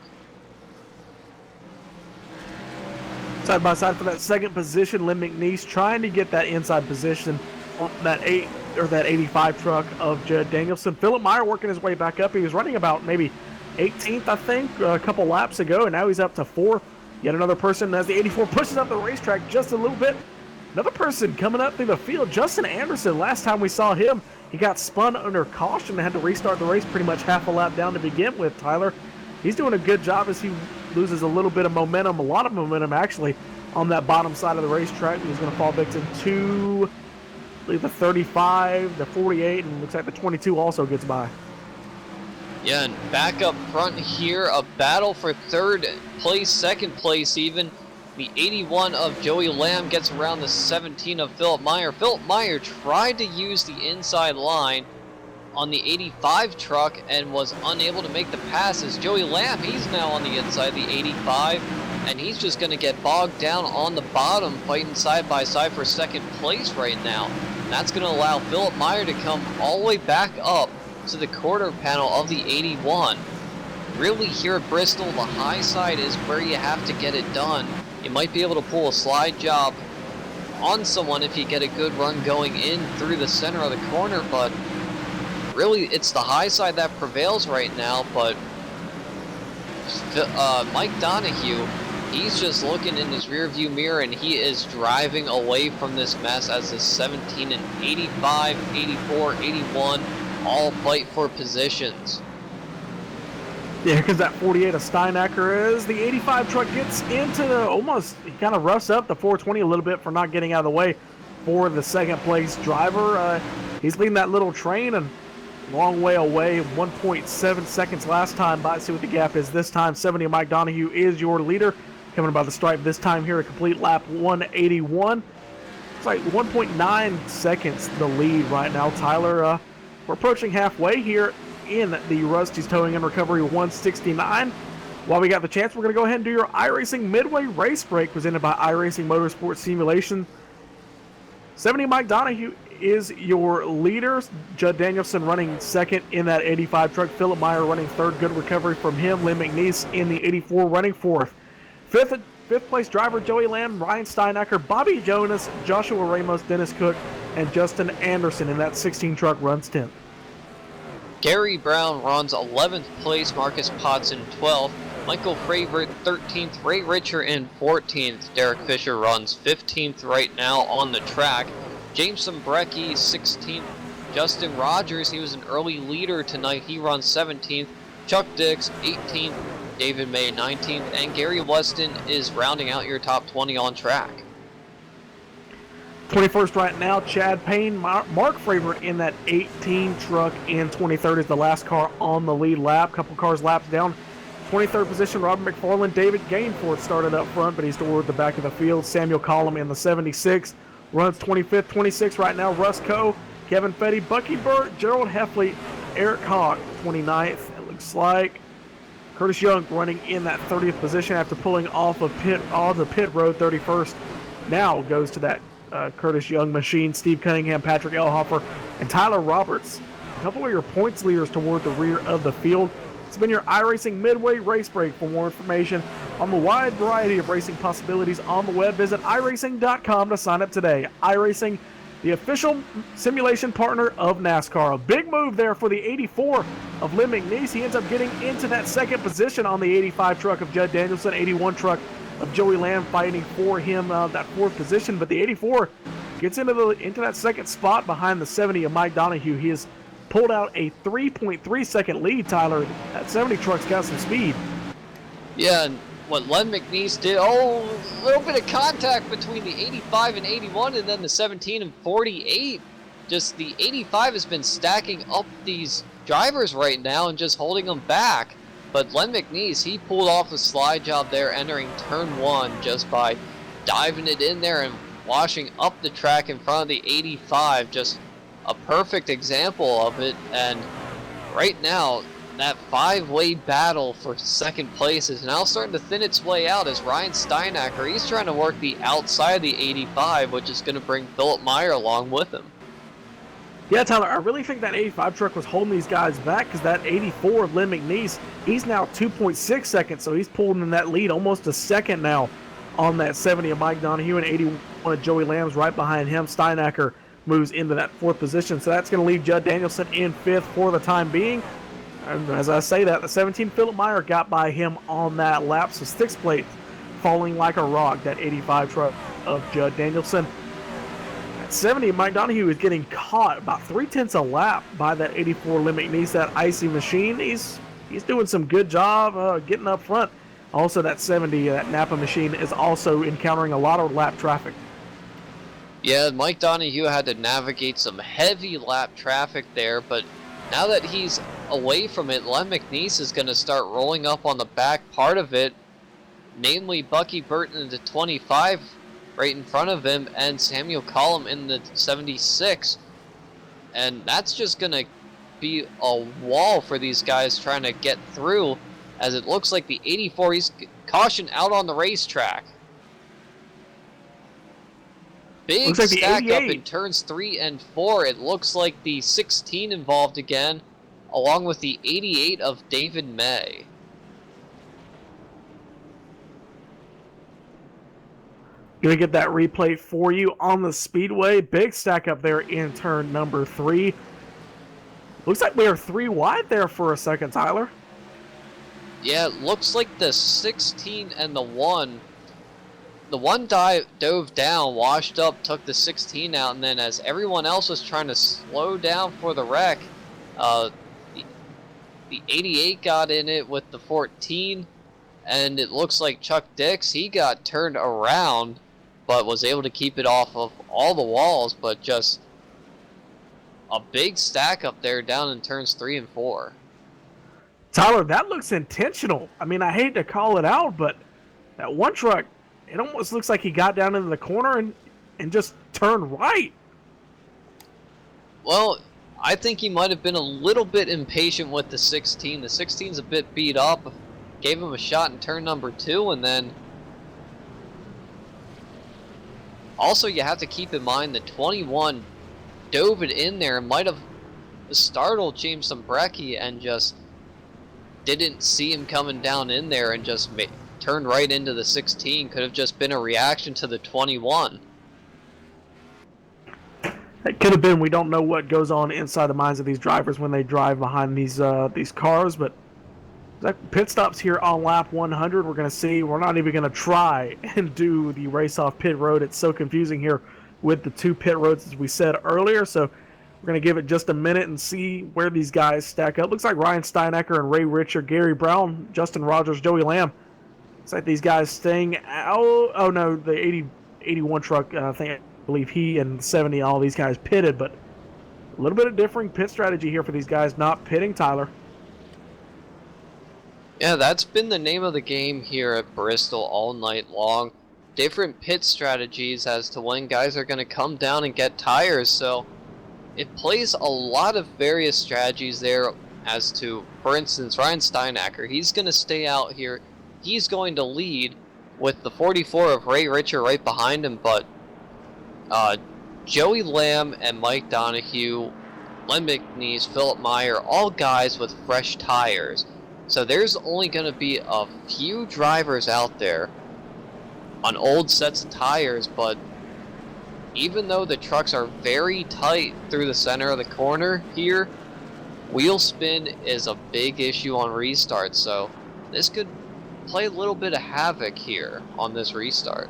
Side by side for that second position, Lynn McNeese trying to get that inside position on that 85 truck of Judd Danielson. Philip Meyer working his way back up. He was running about maybe 18th, I think, a couple laps ago, and now he's up to 4th. Yet another person as the 84 pushes up the racetrack just a little bit. Another person coming up through the field, Justin Anderson. Last time we saw him, he got spun under caution and had to restart the race pretty much half a lap down to begin with, Tyler. He's doing a good job as he loses a little bit of momentum, a lot of momentum actually, on that bottom side of the racetrack. He's going to fall victim to, I believe, the 35, the 48, and looks like the 22 also gets by. Yeah, and back up front here, a battle for 3rd place, 2nd place even. The 81 of Joey Lamb gets around the 17 of Philip Meyer. Philip Meyer tried to use the inside line on the 85 truck and was unable to make the passes. Joey Lamb, he's now on the inside of the 85, and he's just going to get bogged down on the bottom, fighting side by side for 2nd place right now. And that's going to allow Philip Meyer to come all the way back up to the quarter panel of the 81. Really here at Bristol, the high side is where you have to get it done. You might be able to pull a slide job on someone if you get a good run going in through the center of the corner, but really it's the high side that prevails right now. But Mike Donahue, he's just looking in his rear view mirror and he is driving away from this mess as the 17 and 85, 84, 81 all fight for positions. Yeah, because that 48 of Steinacker is. The 85 truck gets into he kind of roughs up the 420 a little bit for not getting out of the way for the 2nd place driver. He's leading that little train and long way away, 1.7 seconds last time. But see what the gap is this time. 70 of Mike Donahue is your leader. Coming by the stripe this time here, a complete lap 181. It's like 1.9 seconds the lead right now, Tyler. We're approaching halfway here in the Rusty's Towing and Recovery 169. While we got the chance, we're going to go ahead and do your iRacing Midway race break presented by iRacing Motorsport Simulation. 70 Mike Donahue is your leader. Judd Danielson running 2nd in that 85 truck. Philip Meyer running 3rd. Good recovery from him. Lynn McNeese in the 84 running 4th. 5th place driver Joey Lamb, Ryan Steinacker, Bobby Jonas, Joshua Ramos, Dennis Cook, and Justin Anderson in that 16 truck runs 10th. Gary Brown runs 11th place, Marcus Potts in 12th, Michael Fravert 13th, Ray Richer in 14th, Derek Fisher runs 15th right now on the track, Jameson Brecky 16th, Justin Rogers, he was an early leader tonight, he runs 17th, Chuck Dix 18th, David May 19th, and Gary Weston is rounding out your top 20 on track. 21st right now, Chad Payne, Mark Fravert in that 18 truck in 23rd is the last car on the lead lap. Couple cars laps down. 23rd position, Robert McFarland. David Gainforth started up front, but he's toward the back of the field. Samuel Collum in the 76 runs 25th, 26th right now. Russ Coe, Kevin Fetty, Bucky Burt, Gerald Heffley, Eric Hawk 29th. It looks like Curtis Young running in that 30th position after pulling off of the pit road 31st. Now goes to that Curtis Young machine. Steve Cunningham, Patrick Elhofer, and Tyler Roberts. A couple of your points leaders toward the rear of the field. It's been your iRacing Midway Race Break. For more information on the wide variety of racing possibilities on the web, visit iRacing.com to sign up today. iRacing, the official simulation partner of NASCAR. A big move there for the 84 of Lynn McNeese. He ends up getting into that second position on the 85 truck of Judd Danielson, 81 truck of Joey Lamb fighting for him that fourth position. But the 84 gets into that second spot behind the 70 of Mike Donahue. He has pulled out a 3.3 second lead, Tyler. That 70 truck's got some speed. Yeah, and what Len McNeese did, a little bit of contact between the 85 and 81, and then the 17 and 48. Just the 85 has been stacking up these drivers right now and just holding them back. But Len McNeese, he pulled off a slide job there entering turn 1 just by diving it in there and washing up the track in front of the 85. Just a perfect example of it. And right now, that 5-way battle for second place is now starting to thin its way out as Ryan Steinacker, he's trying to work the outside of the 85, which is going to bring Philip Meyer along with him. Yeah, Tyler, I really think that 85 truck was holding these guys back because that 84 of Lynn McNeese, he's now 2.6 seconds, so he's pulling in that lead almost a second now on that 70 of Mike Donahue, and 81 of Joey Lamb's right behind him. Steinacker moves into that fourth position, so that's going to leave Judd Danielson in fifth for the time being. And as I say that, the 17 Philip Meyer got by him on that lap, so sixth plate falling like a rock, that 85 truck of Judd Danielson. At 70, Mike Donahue is getting caught about 3/10 a lap by that 84 Lynn McNeese, that icy machine. He's doing some good job getting up front. Also, that 70, that Napa machine, is also encountering a lot of lap traffic. Yeah, Mike Donahue had to navigate some heavy lap traffic there, but now that he's away from it, Len McNeese is going to start rolling up on the back part of it, namely Bucky Burton in the 25 right in front of him and Samuel Collum in the 76. And that's just going to be a wall for these guys trying to get through, as it looks like the 84, he's caution out on the racetrack. Big like stack up in turns 3 and 4. It looks like the 16 involved again, along with the 88 of David May. Gonna get that replay for you on the speedway. Big stack up there in turn number 3. Looks like we are 3 wide there for a second, Tyler. Yeah, it looks like the 16 and the 1. The 1 dove down, washed up, took the 16 out, and then as everyone else was trying to slow down for the wreck, the 88 got in it with the 14, and it looks like Chuck Dix, he got turned around, but was able to keep it off of all the walls, but just a big stack up there down in turns 3 and 4. Tyler, that looks intentional. I mean, I hate to call it out, but that one truck, it almost looks like he got down into the corner and just turned right. Well, I think he might have been a little bit impatient with the 16. The 16's a bit beat up. Gave him a shot in turn number 2, and then also you have to keep in mind the 21 dove it in there and might have startled James Sombrecki and just didn't see him coming down in there and just turned right into the 16. Could have just been a reaction to the 21. It could have been. We don't know what goes on inside the minds of these drivers when they drive behind these cars, but pit stops here on lap 100. We're going to see. We're not even going to try and do the race off pit road. It's so confusing here with the 2 pit roads, as we said earlier. So we're going to give it just a minute and see where these guys stack up. Looks like Ryan Steinacker and Ray Richard, Gary Brown, Justin Rogers, Joey Lamb. Looks like these guys staying out. Oh no, the 81 truck, I believe he and 70, all these guys pitted, but a little bit of differing pit strategy here for these guys not pitting, Tyler. Yeah, that's been the name of the game here at Bristol all night long. Different pit strategies as to when guys are going to come down and get tires, so it plays a lot of various strategies there. as to, for instance, Ryan Steinacker. He's going to stay out here. He's going to lead with the 44 of Ray Richer right behind him, but Joey Lamb and Mike Donahue, Len McNeese, Philip Meyer, all guys with fresh tires. So there's only going to be a few drivers out there on old sets of tires, but even though the trucks are very tight through the center of the corner here, wheel spin is a big issue on restart, so this could play a little bit of havoc here on this restart.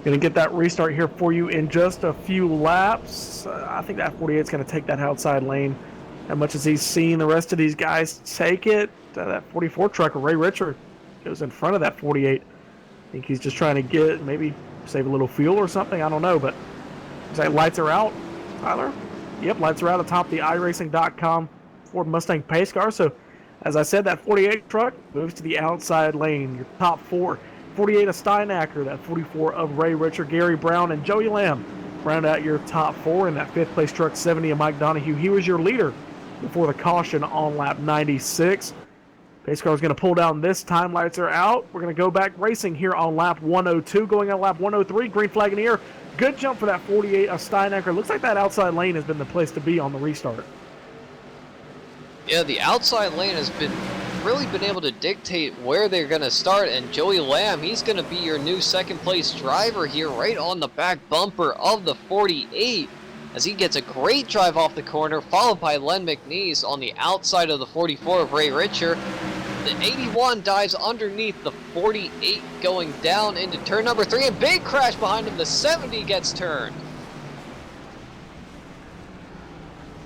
Going to get that restart here for you in just a few laps. I think that 48 is going to take that outside lane as much as he's seen the rest of these guys take it. That 44 truck, Ray Richard, goes in front of that 48. I think he's just trying to get, maybe save a little fuel or something. I don't know, but looks like lights are out, Tyler. Yep, lights are out atop the iRacing.com Ford Mustang pace car. So, as I said, that 48 truck moves to the outside lane. Your top four. 48 of Steinacker, that 44 of Ray Richard, Gary Brown, and Joey Lamb round out your top four. In that fifth place truck, 70 of Mike Donahue. He was your leader before the caution on lap 96. Pace car is going to pull down this time. Lights are out. We're going to go back racing here on lap 102. Going on lap 103, green flag in the air. Good jump for that 48 of Steinacker. Looks like that outside lane has been the place to be on the restart. Yeah, the outside lane has really been able to dictate where they're going to start, and Joey Lamb, he's going to be your new second place driver here right on the back bumper of the 48 as he gets a great drive off the corner, followed by Len McNeese on the outside of the 44 of Ray Richer. The 81 dives underneath the 48 going down into turn number 3, and big crash behind him. The 70 gets turned.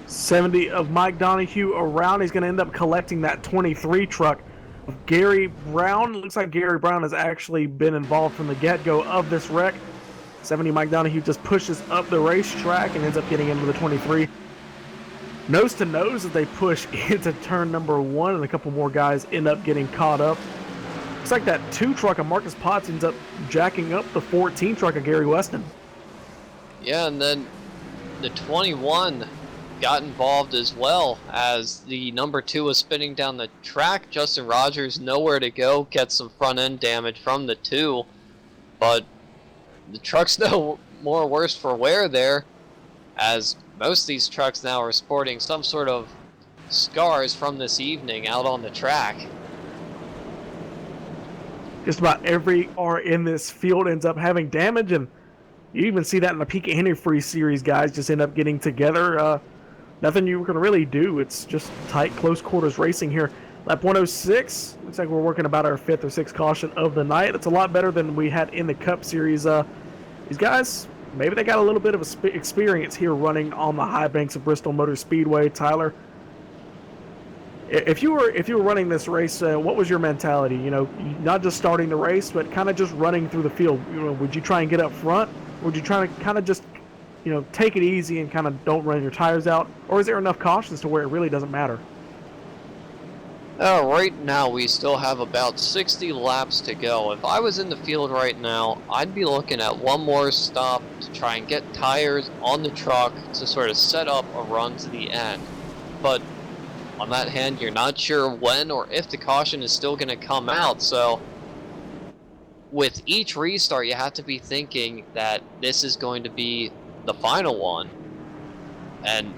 70 of Mike Donahue around. He's going to end up collecting that 23 truck of Gary Brown. Looks like Gary Brown has actually been involved from the get-go of this wreck. 70 Mike Donahue just pushes up the racetrack and ends up getting into the 23. Nose to nose as they push into turn number 1, and a couple more guys end up getting caught up. Looks like that 2 truck of Marcus Potts ends up jacking up the 14 truck of Gary Weston. Yeah, and then the 21 got involved as well as the number 2 was spinning down the track. Justin Rogers nowhere to go, gets some front end damage from the 2, but the truck's no more worse for wear there, as most of these trucks now are sporting some sort of scars from this evening out on the track. Just about every car in this field ends up having damage, and you even see that in the Peak Antifreeze series. Guys just end up getting together. Nothing you can really do. It's just tight, close quarters racing here. Lap 106, looks like we're working about our 5th or 6th caution of the night. It's a lot better than we had in the Cup Series. These guys, maybe they got a little bit of experience here running on the high banks of Bristol Motor Speedway. Tyler, if you were running this race, what was your mentality? You know, not just starting the race, but kind of just running through the field. You know, would you try and get up front? Or would you try to kind of just, you know, take it easy and kind of don't run your tires out? Or is there enough cautions to where it really doesn't matter? Right now we still have about 60 laps to go. If I was in the field right now, I'd be looking at one more stop to try and get tires on the truck to sort of set up a run to the end. But on that hand, you're not sure when or if the caution is still going to come out, so with each restart you have to be thinking that this is going to be the final one, and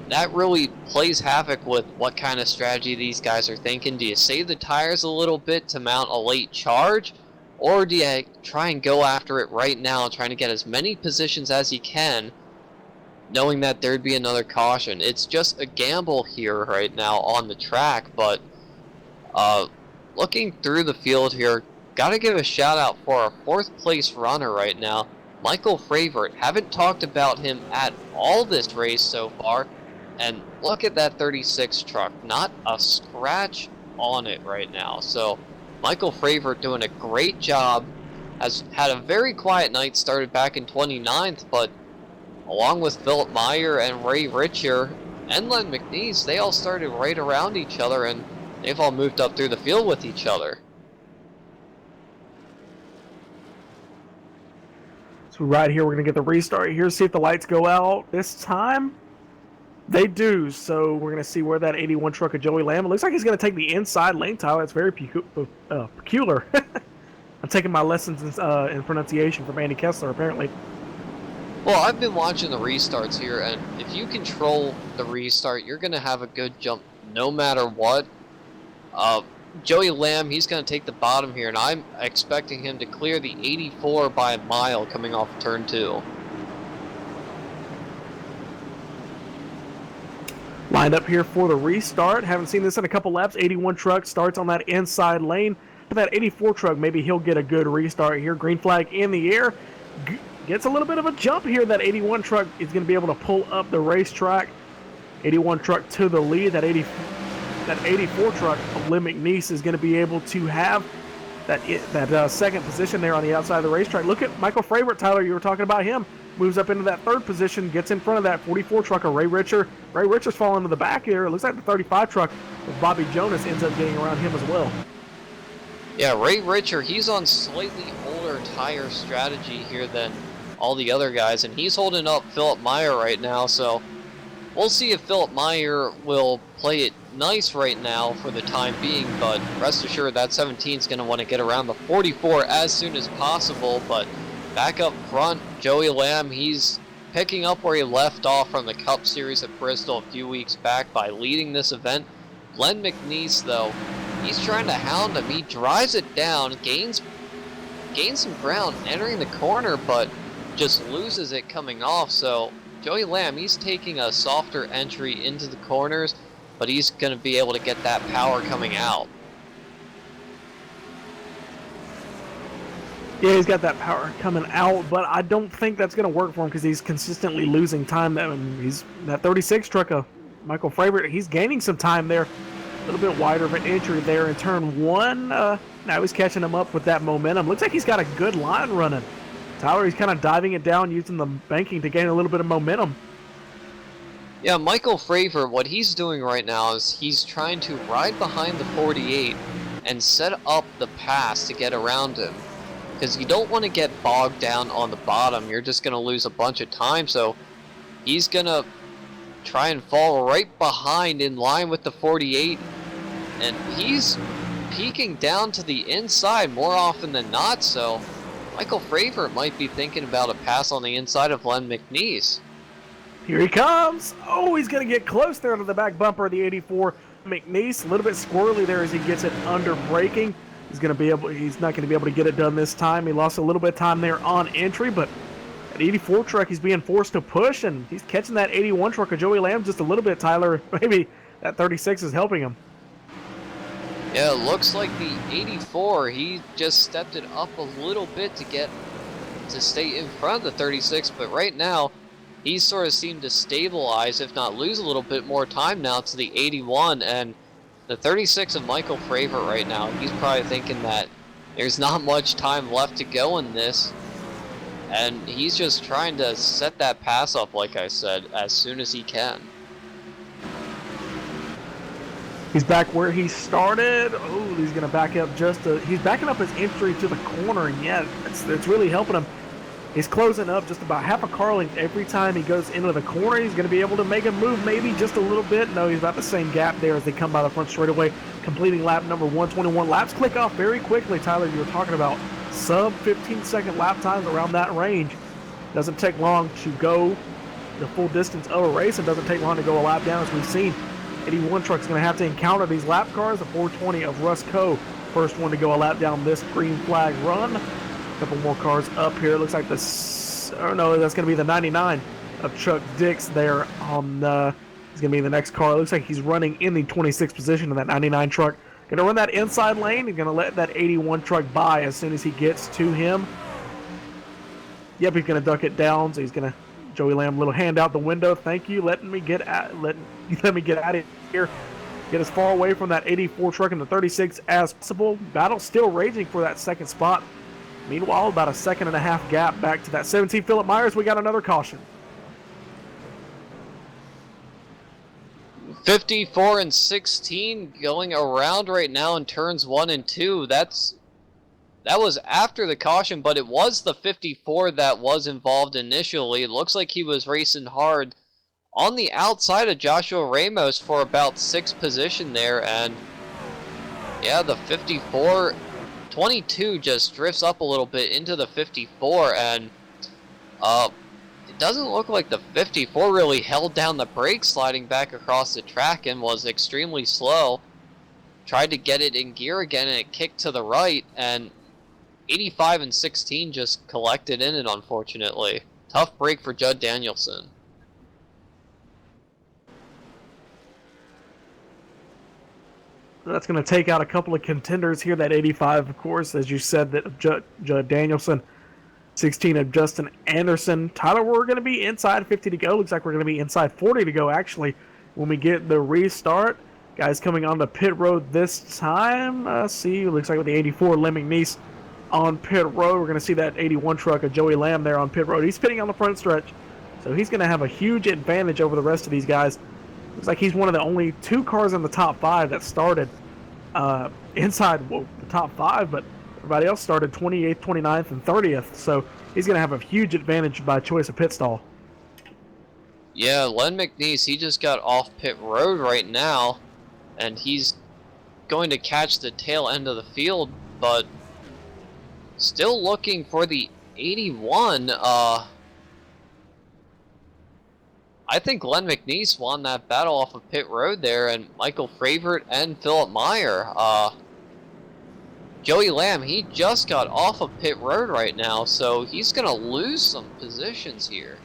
that really plays havoc with what kind of strategy these guys are thinking. Do you save the tires a little bit to mount a late charge, or do you try and go after it right now, trying to get as many positions as you can, knowing that there'd be another caution? It's just a gamble here right now on the track, but looking through the field here, gotta give a shout out for our 4th place runner right now, Michael Fravert. Haven't talked about him at all this race so far. And look at that 36 truck, not a scratch on it right now. So Michael Fravert doing a great job, has had a very quiet night, started back in 29th, but along with Philip Meyer and Ray Richer and Len McNeese, they all started right around each other, and they've all moved up through the field with each other. So right here, we're going to get the restart here, see if the lights go out this time. They do, so we're going to see where that 81 truck of Joey Lamb. It looks like he's going to take the inside lane, Tyler. It's very peculiar. I'm taking my lessons in pronunciation from Andy Kessler, apparently. Well, I've been watching the restarts here, and if you control the restart, you're going to have a good jump no matter what. Joey Lamb, he's going to take the bottom here, and I'm expecting him to clear the 84 by a mile coming off turn 2. Lined up here for the restart. Haven't seen this in a couple laps. 81 truck starts on that inside lane. But that 84 truck, maybe he'll get a good restart here. Green flag in the air. Gets a little bit of a jump here. That 81 truck is going to be able to pull up the racetrack. 81 truck to the lead. That 84 truck of Lynn McNeese is going to be able to have that second position there on the outside of the racetrack. Look at Michael Favorite, Tyler. You were talking about him. Moves up into that third position, gets in front of that 44 truck of Ray Richer. Ray Richer's falling to the back here. It looks like the 35 truck of Bobby Jonas ends up getting around him as well. Yeah, Ray Richer, he's on slightly older tire strategy here than all the other guys, and he's holding up Philip Meyer right now, so we'll see if Philip Meyer will play it nice right now for the time being, but rest assured that 17 is going to want to get around the 44 as soon as possible. But back up front, Joey Lamb, he's picking up where he left off from the Cup Series at Bristol a few weeks back by leading this event. Len McNeese, though, he's trying to hound him. He drives it down, gains some ground entering the corner, but just loses it coming off. So Joey Lamb, he's taking a softer entry into the corners, but he's going to be able to get that power coming out. Yeah, he's got that power coming out, but I don't think that's going to work for him because he's consistently losing time. That 36 truck of Michael Favorite, he's gaining some time there. A little bit wider of an entry there in turn 1. Now he's catching him up with that momentum. Looks like he's got a good line running. Tyler, he's kind of diving it down, using the banking to gain a little bit of momentum. Yeah, Michael Fravor, what he's doing right now is he's trying to ride behind the 48 and set up the pass to get around him. Because you don't want to get bogged down on the bottom. You're just going to lose a bunch of time. So he's going to try and fall right behind in line with the 48. And he's peeking down to the inside more often than not. So Michael Fravor might be thinking about a pass on the inside of Len McNeese. Here he comes. Oh, he's going to get close there to the back bumper of the 84 McNeese. A little bit squirrely there as he gets it under braking. He's not going to be able to get it done this time. He lost a little bit of time there on entry, but that 84 truck, he's being forced to push, and he's catching that 81 truck of Joey Lamb just a little bit, Tyler. Maybe that 36 is helping him. Yeah, it looks like the 84, he just stepped it up a little bit to stay in front of the 36, but right now, he's sort of seemed to stabilize, if not lose a little bit more time now to the 81, and the 36 of Michael Fravor right now, he's probably thinking that there's not much time left to go in this, and he's just trying to set that pass up, like I said, as soon as he can. He's back where he started. Oh, he's going to back up he's backing up his entry to the corner, and yeah, it's really helping him. He's closing up just about half a car length every time he goes into the corner. He's going to be able to make a move maybe just a little bit. No, he's about the same gap there as they come by the front straightaway, completing lap number 121. Laps click off very quickly, Tyler. You were talking about sub 15-second lap times around that range. Doesn't take long to go the full distance of a race. It doesn't take long to go a lap down, as we've seen. 81 truck's going to have to encounter these lap cars. The 420 of Russ Coe, first one to go a lap down this green flag run. Couple more cars up here. It looks like that's going to be the 99 of Chuck Dix there on he's going to be the next car. It looks like he's running in the 26th position of that 99 truck. Going to run that inside lane and going to let that 81 truck by as soon as he gets to him. Yep, he's going to duck it down. So he's going to Joey Lamb, little hand out the window. Thank you, let me get out of here. Get as far away from that 84 truck and the 36 as possible. Battle still raging for that second spot. Meanwhile, about a 1.5-second gap back to that 17 Philip Myers. We got another caution. 54 and 16 going around right now in turns 1 and 2. That was after the caution, but it was the 54 that was involved initially. It looks like he was racing hard on the outside of Joshua Ramos for about 6th position there, and yeah, the 54, 22 just drifts up a little bit into the 54, and it doesn't look like the 54 really held down the brakes sliding back across the track and was extremely slow. Tried to get it in gear again and it kicked to the right, and 85 and 16 just collected in it, unfortunately. Tough break for Judd Danielson. That's going to take out a couple of contenders here. That 85, of course, as you said, that of Judd Danielson. 16 of Justin Anderson. Tyler, we're going to be inside 50 to go. Looks like we're going to be inside 40 to go, actually, when we get the restart. Guys coming on the pit road this time. Looks like with the 84, Len McNeese on pit road. We're going to see that 81 truck of Joey Lamb there on pit road. He's pitting on the front stretch, so he's going to have a huge advantage over the rest of these guys. Looks like he's one of the only 2 cars in the top 5 that started inside the top 5, but everybody else started 28th, 29th, and 30th, so he's going to have a huge advantage by choice of pit stall. Yeah, Len McNeese, he just got off pit road right now, and he's going to catch the tail end of the field, but still looking for the 81. I think Len McNeese won that battle off of pit road there, and Michael Fravert and Philip Meyer. Joey Lamb, he just got off of pit road right now, so he's going to lose some positions here.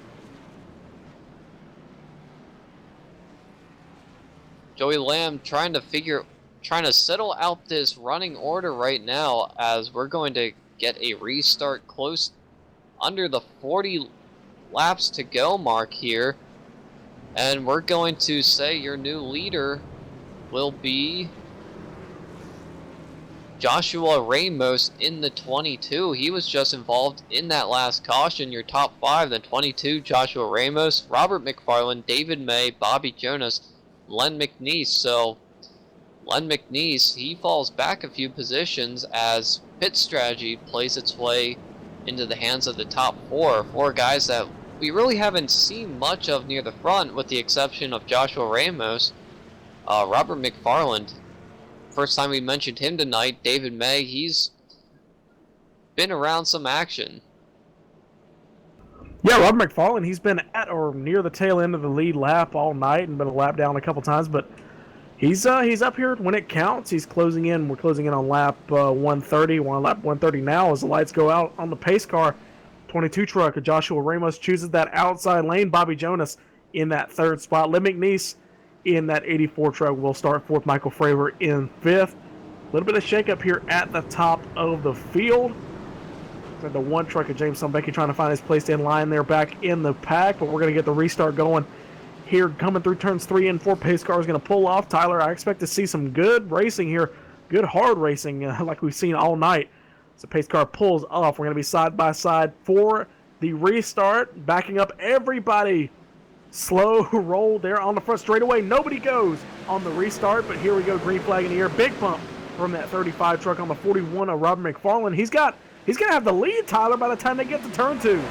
Joey Lamb trying to settle out this running order right now, as we're going to get a restart close under the 40 laps to go mark here. And we're going to say your new leader will be Joshua Ramos in the 22. He was just involved in that last caution. Your top 5, the 22, Joshua Ramos, Robert McFarland, David May, Bobby Jonas, Len McNeese. So Len McNeese, he falls back a few positions as pit strategy plays its way into the hands of the top 4 guys that we really haven't seen much of near the front, with the exception of Joshua Ramos. Robert McFarland, first time we mentioned him tonight. David May, he's been around some action. Yeah, Robert McFarland, he's been at or near the tail end of the lead lap all night and been a lap down a couple times, but he's up here when it counts. He's closing in. We're closing in on lap 130. We're on lap 130 now as the lights go out on the pace car. 22 truck of Joshua Ramos chooses that outside lane. Bobby Jonas in that 3rd spot. Len McNeese in that 84 truck will start 4th. Michael Fravor in 5th. A little bit of shakeup here at the top of the field. The 1 truck of James Becky trying to find his place in line there back in the pack, but we're going to get the restart going here coming through turns 3 and 4. Pace car is going to pull off. Tyler, I expect to see some good racing here, good hard racing like we've seen all night. So pace car pulls off. We're going to be side by side for the restart. Backing up everybody. Slow roll there on the front straightaway. Nobody goes on the restart, but here we go. Green flag in the air. Big bump from that 35 truck on the 41 of Robert McFarland. He's going to have the lead, Tyler, by the time they get to turn 2.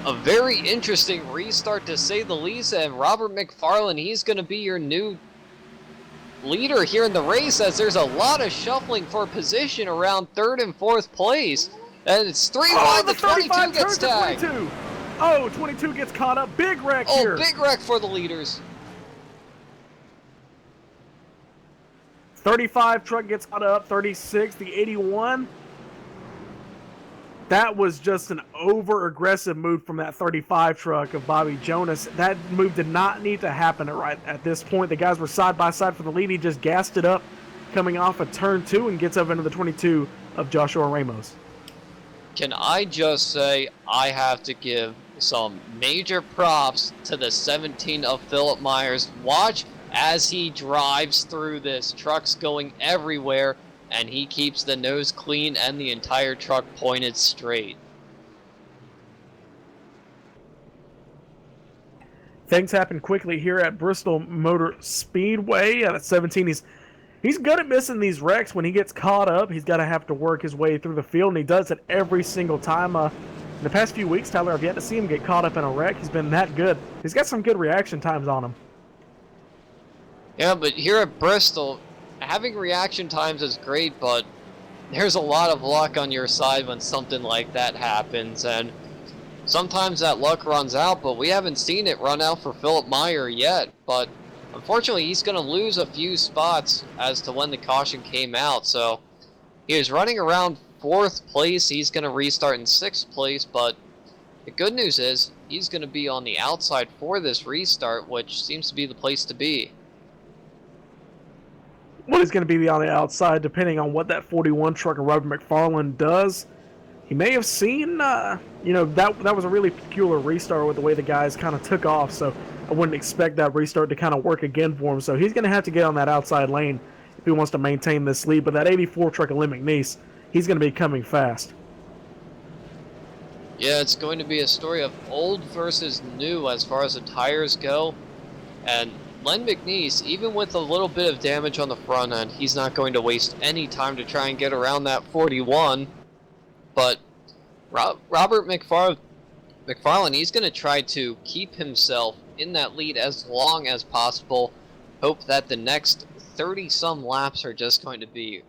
A very interesting restart, to say the least, and Robert McFarland, he's going to be your new leader here in the race, as there's a lot of shuffling for position around 3rd and 4th place. And it's 3 wide, the 22 gets tagged. 22 gets caught up. Big wreck here. Big wreck for the leaders. 35 truck gets caught up. 36, the 81. That was just an over-aggressive move from that 35 truck of Bobby Jonas. That move did not need to happen right at this point. The guys were side by side for the lead. He just gassed it up coming off of turn 2 and gets up into the 22 of Joshua Ramos. Can I just say I have to give some major props to the 17 of Philip Myers. Watch as he drives through this. Truck's going everywhere, and he keeps the nose clean and the entire truck pointed straight. Things happen quickly here at Bristol Motor Speedway. At 17, he's good at missing these wrecks. When he gets caught up, he's got to have to work his way through the field, and he does it every single time. In the past few weeks, Tyler, I've yet to see him get caught up in a wreck. He's been that good. He's got some good reaction times on him. Yeah, but here at Bristol, having reaction times is great, but there's a lot of luck on your side when something like that happens, and sometimes that luck runs out, but we haven't seen it run out for Philip Meyer yet. But unfortunately, he's going to lose a few spots as to when the caution came out, so he was running around 4th place. He's going to restart in 6th place, but the good news is he's going to be on the outside for this restart, which seems to be the place to be. Well, he's going to be on the outside depending on what that 41 truck of Robert McFarland does. He may have seen, that was a really peculiar restart with the way the guys kind of took off, so I wouldn't expect that restart to kind of work again for him. So he's going to have to get on that outside lane if he wants to maintain this lead. But that 84 truck of Lynn McNeese, he's going to be coming fast. Yeah, it's going to be a story of old versus new as far as the tires go. And Len McNeese, even with a little bit of damage on the front end, he's not going to waste any time to try and get around that 41. But Robert McFarland, he's going to try to keep himself in that lead as long as possible. Hope that the next 30-some laps are just going to be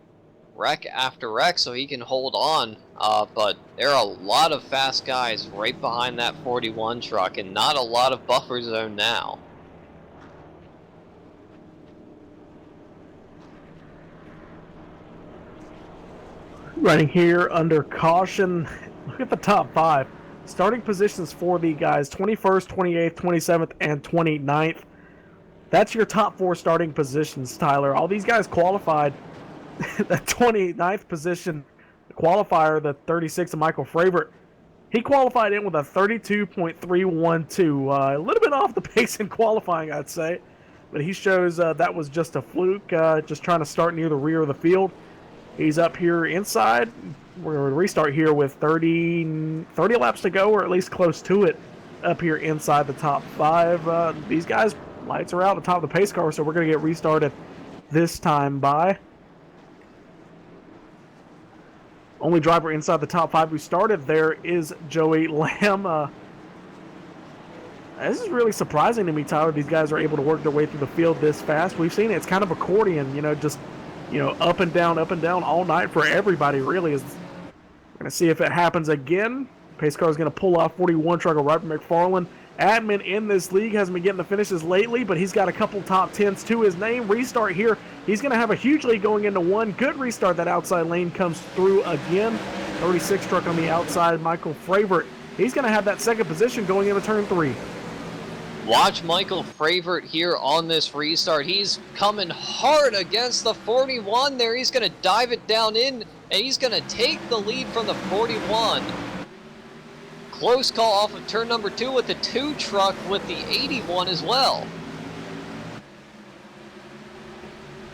wreck after wreck so he can hold on. But there are a lot of fast guys right behind that 41 truck and not a lot of buffer zone now. Running here under caution. Look at the top 5. Starting positions for the guys, 21st, 28th, 27th, and 29th. That's your top 4 starting positions, Tyler. All these guys qualified. That 29th position qualifier, the 36 of Michael Fravert, he qualified in with a 32.312. A little bit off the pace in qualifying, I'd say. But he shows that was just a fluke, just trying to start near the rear of the field. He's up here inside. We're going to restart here with 30 laps to go, or at least close to it, up here inside the top 5. These guys, lights are out at the top of the pace car, so we're going to get restarted this time by. Only driver inside the top 5 who started there is Joey Lamb. This is really surprising to me, Tyler. These guys are able to work their way through the field this fast. We've seen it. It's kind of accordion, just up and down all night for everybody, really. We're going to see if it happens again. Pace car is going to pull off 41 truck of Robert McFarland. Admin in this league hasn't been getting the finishes lately, but he's got a couple top 10s to his name. Restart here. He's going to have a huge lead going into 1. Good restart. That outside lane comes through again. 36 truck on the outside, Michael Fravert. He's going to have that second position going into turn 3. Watch Michael Fravert here on this restart. He's coming hard against the 41 there. He's going to dive it down in, and he's going to take the lead from the 41. Close call off of turn number 2 with the 2 truck with the 81 as well.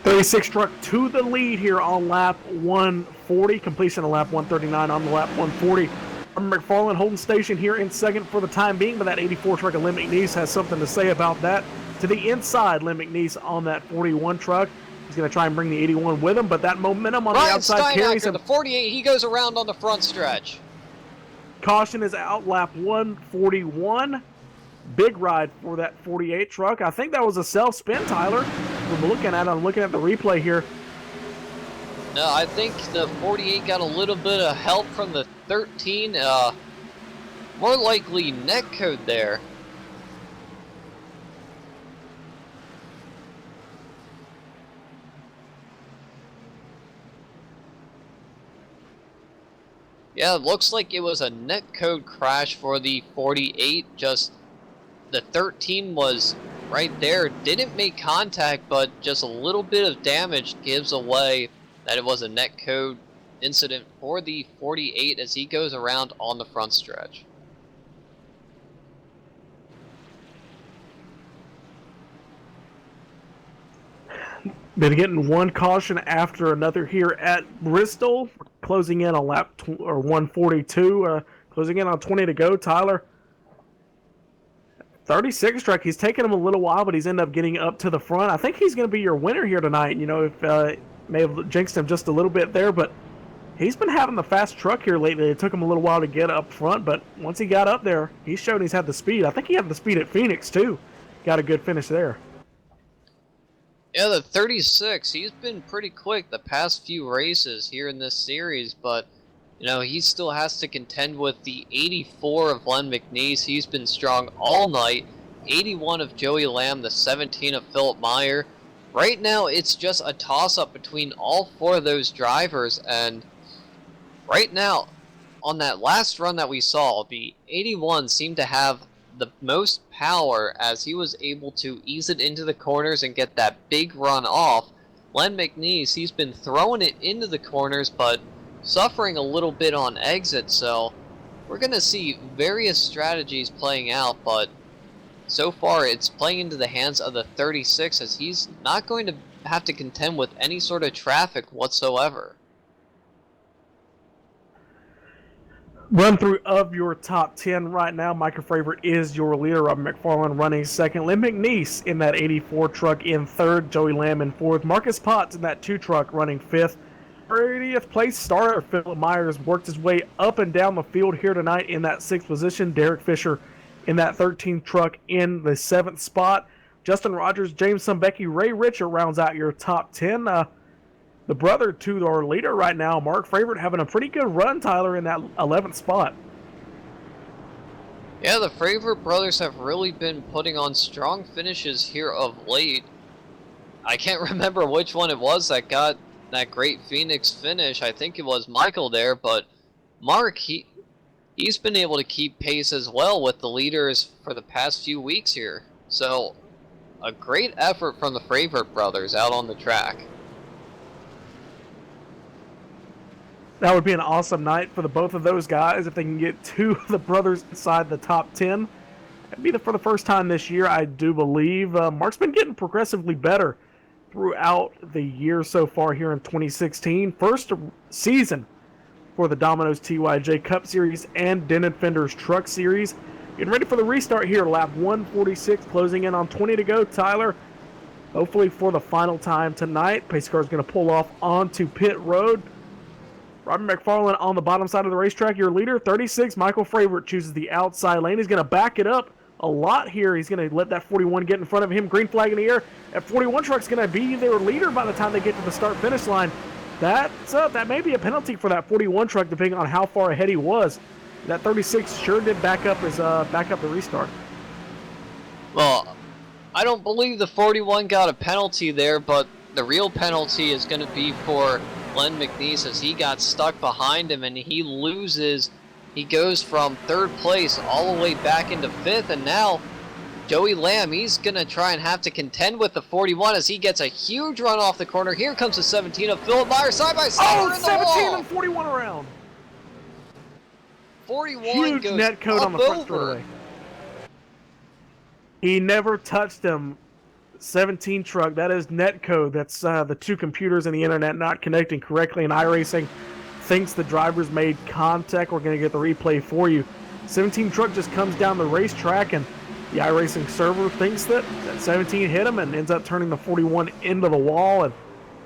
36 truck to the lead here on lap 140. Completion of lap 139 on the lap 140. McFarland holding station here in second for the time being, but that 84 truck of Lynn McNeese has something to say about that. To the inside, Lynn McNeese on that 41 truck. He's going to try and bring the 81 with him, but that momentum on the outside carries him. The 48, he goes around on the front stretch. Caution is out, lap 141. Big ride for that 48 truck. I think that was a self-spin, Tyler. I'm looking at the replay here. No, I think the 48 got a little bit of help from the 13. More likely net code there. Yeah, it looks like it was a netcode crash for the 48. Just the 13 was right there. Didn't make contact, but just a little bit of damage gives away that it was a netcode incident for the 48 as he goes around on the front stretch. Been getting one caution after another here at Bristol. Closing in on lap 142. Closing in on 20 to go, Tyler. 36 truck. He's taken him a little while, but he's ended up getting up to the front. I think he's going to be your winner here tonight. If may have jinxed him just a little bit there, but he's been having the fast truck here lately. It took him a little while to get up front, but once he got up there, he showed he's had the speed. I think he had the speed at Phoenix, too. Got a good finish there. Yeah, the 36, he's been pretty quick the past few races here in this series, but, you know, he still has to contend with the 84 of Len McNeese. He's been strong all night. 81 of Joey Lamb, the 17 of Philip Meyer. Right now, it's just a toss-up between all four of those drivers, and right now, on that last run that we saw, the 81 seemed to have the most power as he was able to ease it into the corners and get that big run off. Len McNeese, he's been throwing it into the corners, but suffering a little bit on exit, so we're going to see various strategies playing out, but so far it's playing into the hands of the 36 as he's not going to have to contend with any sort of traffic whatsoever. Run through of your top 10 right now. Michael Favorite is your leader. Robin McFarland running second. Len McNeese in that 84 truck in third. Joey Lamb in fourth. Marcus Potts in that 2 truck running fifth. 30th place starter Philip Myers worked his way up and down the field here tonight in that 6th position. Derek Fisher in that 13th truck in the 7th spot. Justin Rogers, James Sumbecky, Ray Richard rounds out your top 10. The brother to our leader right now, Mark Favorite, having a pretty good run, Tyler, in that 11th spot. Yeah, the Favorite brothers have really been putting on strong finishes here of late. I can't remember which one it was that got that great Phoenix finish. I think it was Michael there, but Mark, he's been able to keep pace as well with the leaders for the past few weeks here. So, a great effort from the Favorite brothers out on the track. That would be an awesome night for the both of those guys if they can get 2 of the brothers inside the top 10. It'd be for the first time this year, I do believe. Mark's been getting progressively better throughout the year so far here in 2016. First season for the Domino's TYJ Cup Series and Denton Fender's Truck Series. Getting ready for the restart here, lap 146, closing in on 20 to go. Tyler, hopefully for the final time tonight. Pace car is going to pull off onto pit road. Robin McFarland on the bottom side of the racetrack, your leader. 36, Michael Favorite chooses the outside lane. He's going to back it up a lot here. He's going to let that 41 get in front of him. Green flag in the air. That 41 truck's going to be their leader by the time they get to the start-finish line. That may be a penalty for that 41 truck, depending on how far ahead he was. That 36 sure did back up the restart. Well, I don't believe the 41 got a penalty there, but the real penalty is going to be for Len McNeese as he got stuck behind him and he goes from 3rd place all the way back into 5th, and now Joey Lamb, he's going to try and have to contend with the 41 as he gets a huge run off the corner. Here comes the 17 of Philip Meyer side by side. Oh, 17 and 41 around. 41 huge goes net code up on the front over. straightaway. He never touched him. 17 truck, that is net code. That's the 2 computers and the internet not connecting correctly, and iRacing thinks the drivers made contact. We're going to get the replay for you. 17 truck just comes down the racetrack, and the iRacing server thinks that 17 hit him and ends up turning the 41 into the wall, and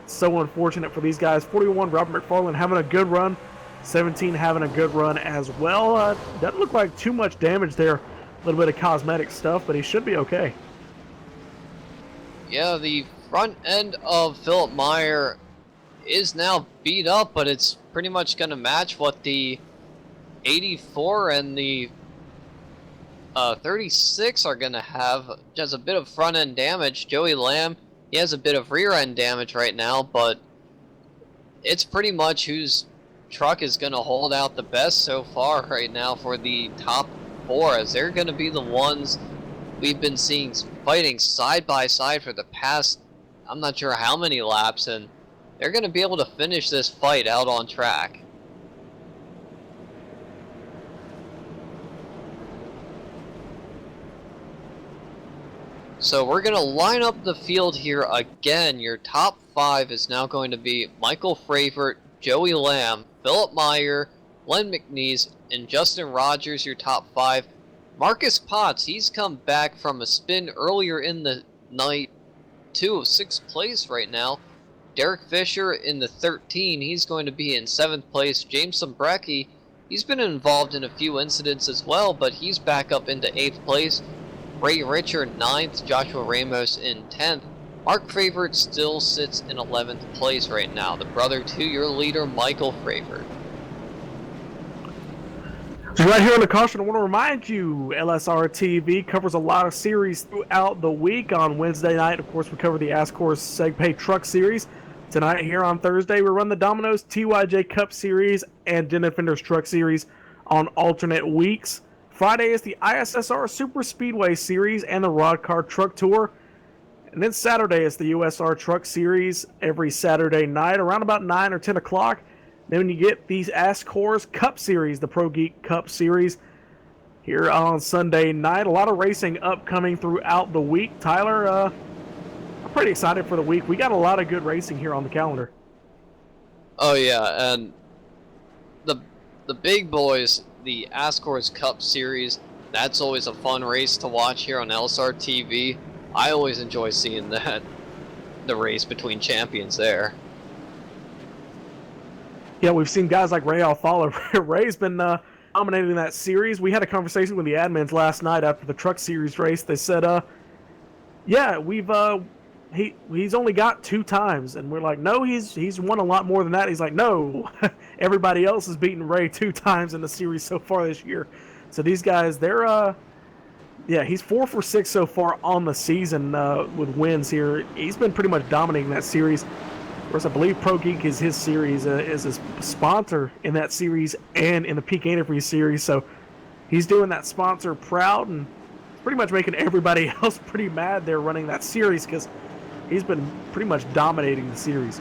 it's so unfortunate for these guys. 41, Robert McFarland having a good run. 17 having a good run as well. Doesn't look like too much damage there. A little bit of cosmetic stuff, but he should be okay. Yeah, the front end of Philip Meyer is now beat up, but it's pretty much going to match what the 84 and the 36 are going to have. Just a bit of front end damage. Joey Lamb, he has a bit of rear end damage right now, but it's pretty much whose truck is going to hold out the best so far right now for the top 4, as they're going to be the ones we've been seeing fighting side by side for the past, I'm not sure how many laps, and they're going to be able to finish this fight out on track. So we're going to line up the field here again. Your top 5 is now going to be Michael Favorite, Joey Lamb, Philip Meyer, Len McNeese, and Justin Rogers, your top 5. Marcus Potts, he's come back from a spin earlier in the night to 6th place right now. Derek Fisher in the 13, he's going to be in 7th place. James Sombrecki, he's been involved in a few incidents as well, but he's back up into 8th place. Ray Richard 9th, Joshua Ramos in 10th. Mark Fravert still sits in 11th place right now, the brother to your leader, Michael Fravert. So right here on the caution, I want to remind you, LSRTV covers a lot of series throughout the week. On Wednesday night, of course, we cover the Ascor SegPay Truck Series. Tonight, here on Thursday, we run the Domino's TYJ Cup Series and Den Defenders Truck Series on alternate weeks. Friday is the ISSR Super Speedway Series and the Rod Car Truck Tour. And then Saturday is the USR Truck Series every Saturday night around about 9 or 10 o'clock. Then you get these Ascor's Cup Series, the Pro Geek Cup Series, here on Sunday night. A lot of racing upcoming throughout the week. Tyler, I'm pretty excited for the week. We got a lot of good racing here on the calendar. Oh yeah, and the big boys, the Ascor's Cup Series, that's always a fun race to watch here on LSR TV. I always enjoy seeing that, the race between champions there. Yeah, we've seen guys like Ray Alfala. Ray's been dominating that series. We had a conversation with the admins last night after the Truck Series race. They said, yeah, he's only got 2 times. And we're like, no, he's won a lot more than that. He's like, no, everybody else has beaten Ray 2 times in the series so far this year. So these guys, they're, yeah, he's 4 for 6 so far on the season with wins here. He's been pretty much dominating that series. Of course, I believe Pro Geek is his series, is his sponsor in that series and in the Peak Antifreeze series. So he's doing that sponsor proud and pretty much making everybody else pretty mad they're running that series because he's been pretty much dominating the series.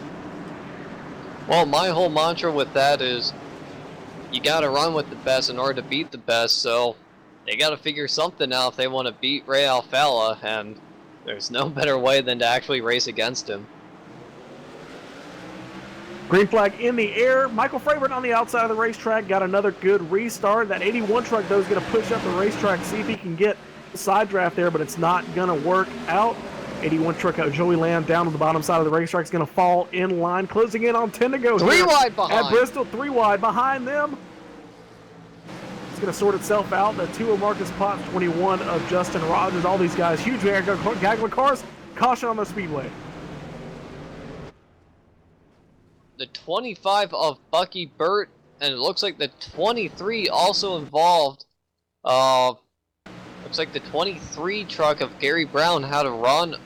Well, my whole mantra with that is you got to run with the best in order to beat the best. So they got to figure something out if they want to beat Ray Alfala, and there's no better way than to actually race against him. Green flag in the air. Michael Fravert on the outside of the racetrack got another good restart. That 81 truck, though, is going to push up the racetrack, see if he can get the side draft there, but it's not going to work out. 81 truck out Joey Lamb down on the bottom side of the racetrack is going to fall in line, closing in on 10 to go. 3 wide behind. At Bristol, 3 wide behind them. It's going to sort itself out. The 2 of Marcus Potts, 21 of Justin Rogers. All these guys, huge gaggle of cars. Caution on the speedway. The 25 of Bucky Burt, and it looks like the 23 also involved. Looks like the 23 truck of Gary Brown had a run,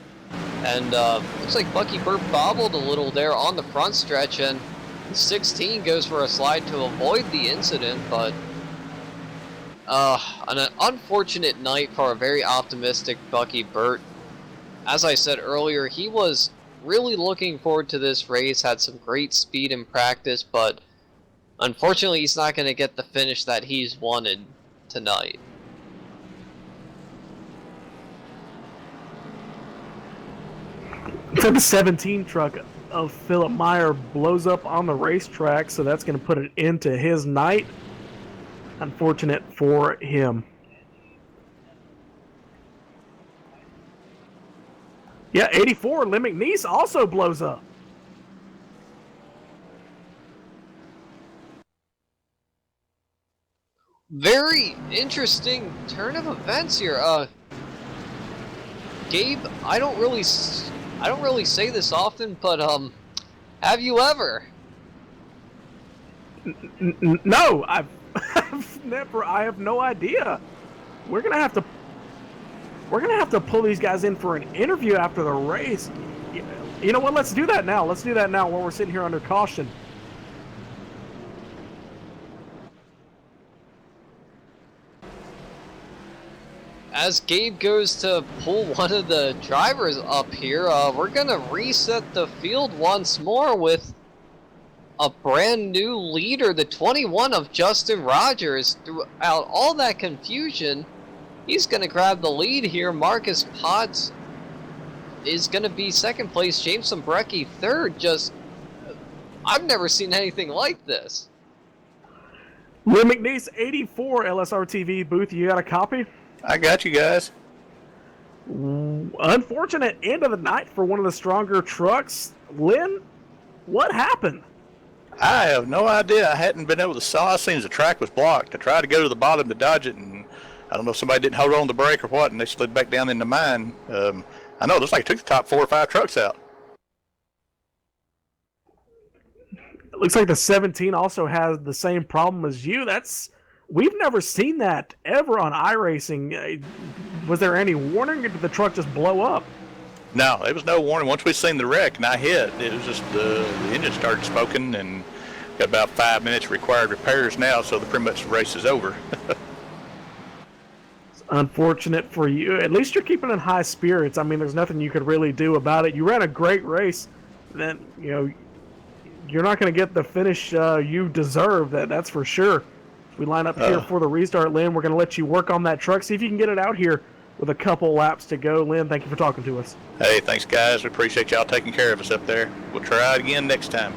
and looks like Bucky Burt bobbled a little there on the front stretch, and the 16 goes for a slide to avoid the incident, but an unfortunate night for a very optimistic Bucky Burt. As I said earlier, he was really looking forward to this race, had some great speed in practice, but unfortunately he's not going to get the finish that he's wanted tonight. So the 17 truck of Philip Meyer blows up on the racetrack, so that's going to put an end to his night. Unfortunate for him. Yeah, 84, Lem McNeese also blows up. Very interesting turn of events here. Gabe, I don't really say this often, but have you ever? No, I've never. I have no idea. We're gonna have to pull these guys in for an interview after the race. You know what? Let's do that now. Let's do that now while we're sitting here under caution. As Gabe goes to pull one of the drivers up here, we're gonna reset the field once more with a brand new leader, the 21 of Justin Rogers. Throughout all that confusion, he's gonna grab the lead here. Marcus Potts is gonna be 2nd place. James Sombrecki 3rd. Just, I've never seen anything like this. Lem McNeese 84 LSRTV booth. You got a copy? I got you guys. Unfortunate end of the night for one of the stronger trucks. Lynn, What happened? I have no idea. I hadn't been able to saw. It seems the track was blocked. I tried to go to the bottom to dodge it, and I don't know if somebody didn't hold on the brake or what, and they slid back down in the mine. I know it looks like it took the top 4 or 5 trucks out. It looks like the 17 also has the same problem as you. We've never seen that ever on iRacing. Was there any warning, or did the truck just blow up? No, there was no warning. Once we seen the wreck and I hit, it was just the engine started smoking, and got about 5 minutes required repairs now, so pretty much the race is over. It's unfortunate for you. At least you're keeping in high spirits. I mean, there's nothing you could really do about it. You ran a great race. Then, you're not going to get the finish you deserve. That's for sure. We line up here for the restart, Lynn. We're going to let you work on that truck. See if you can get it out here with a couple laps to go. Lynn, thank you for talking to us. Hey, thanks, guys. We appreciate y'all taking care of us up there. We'll try it again next time.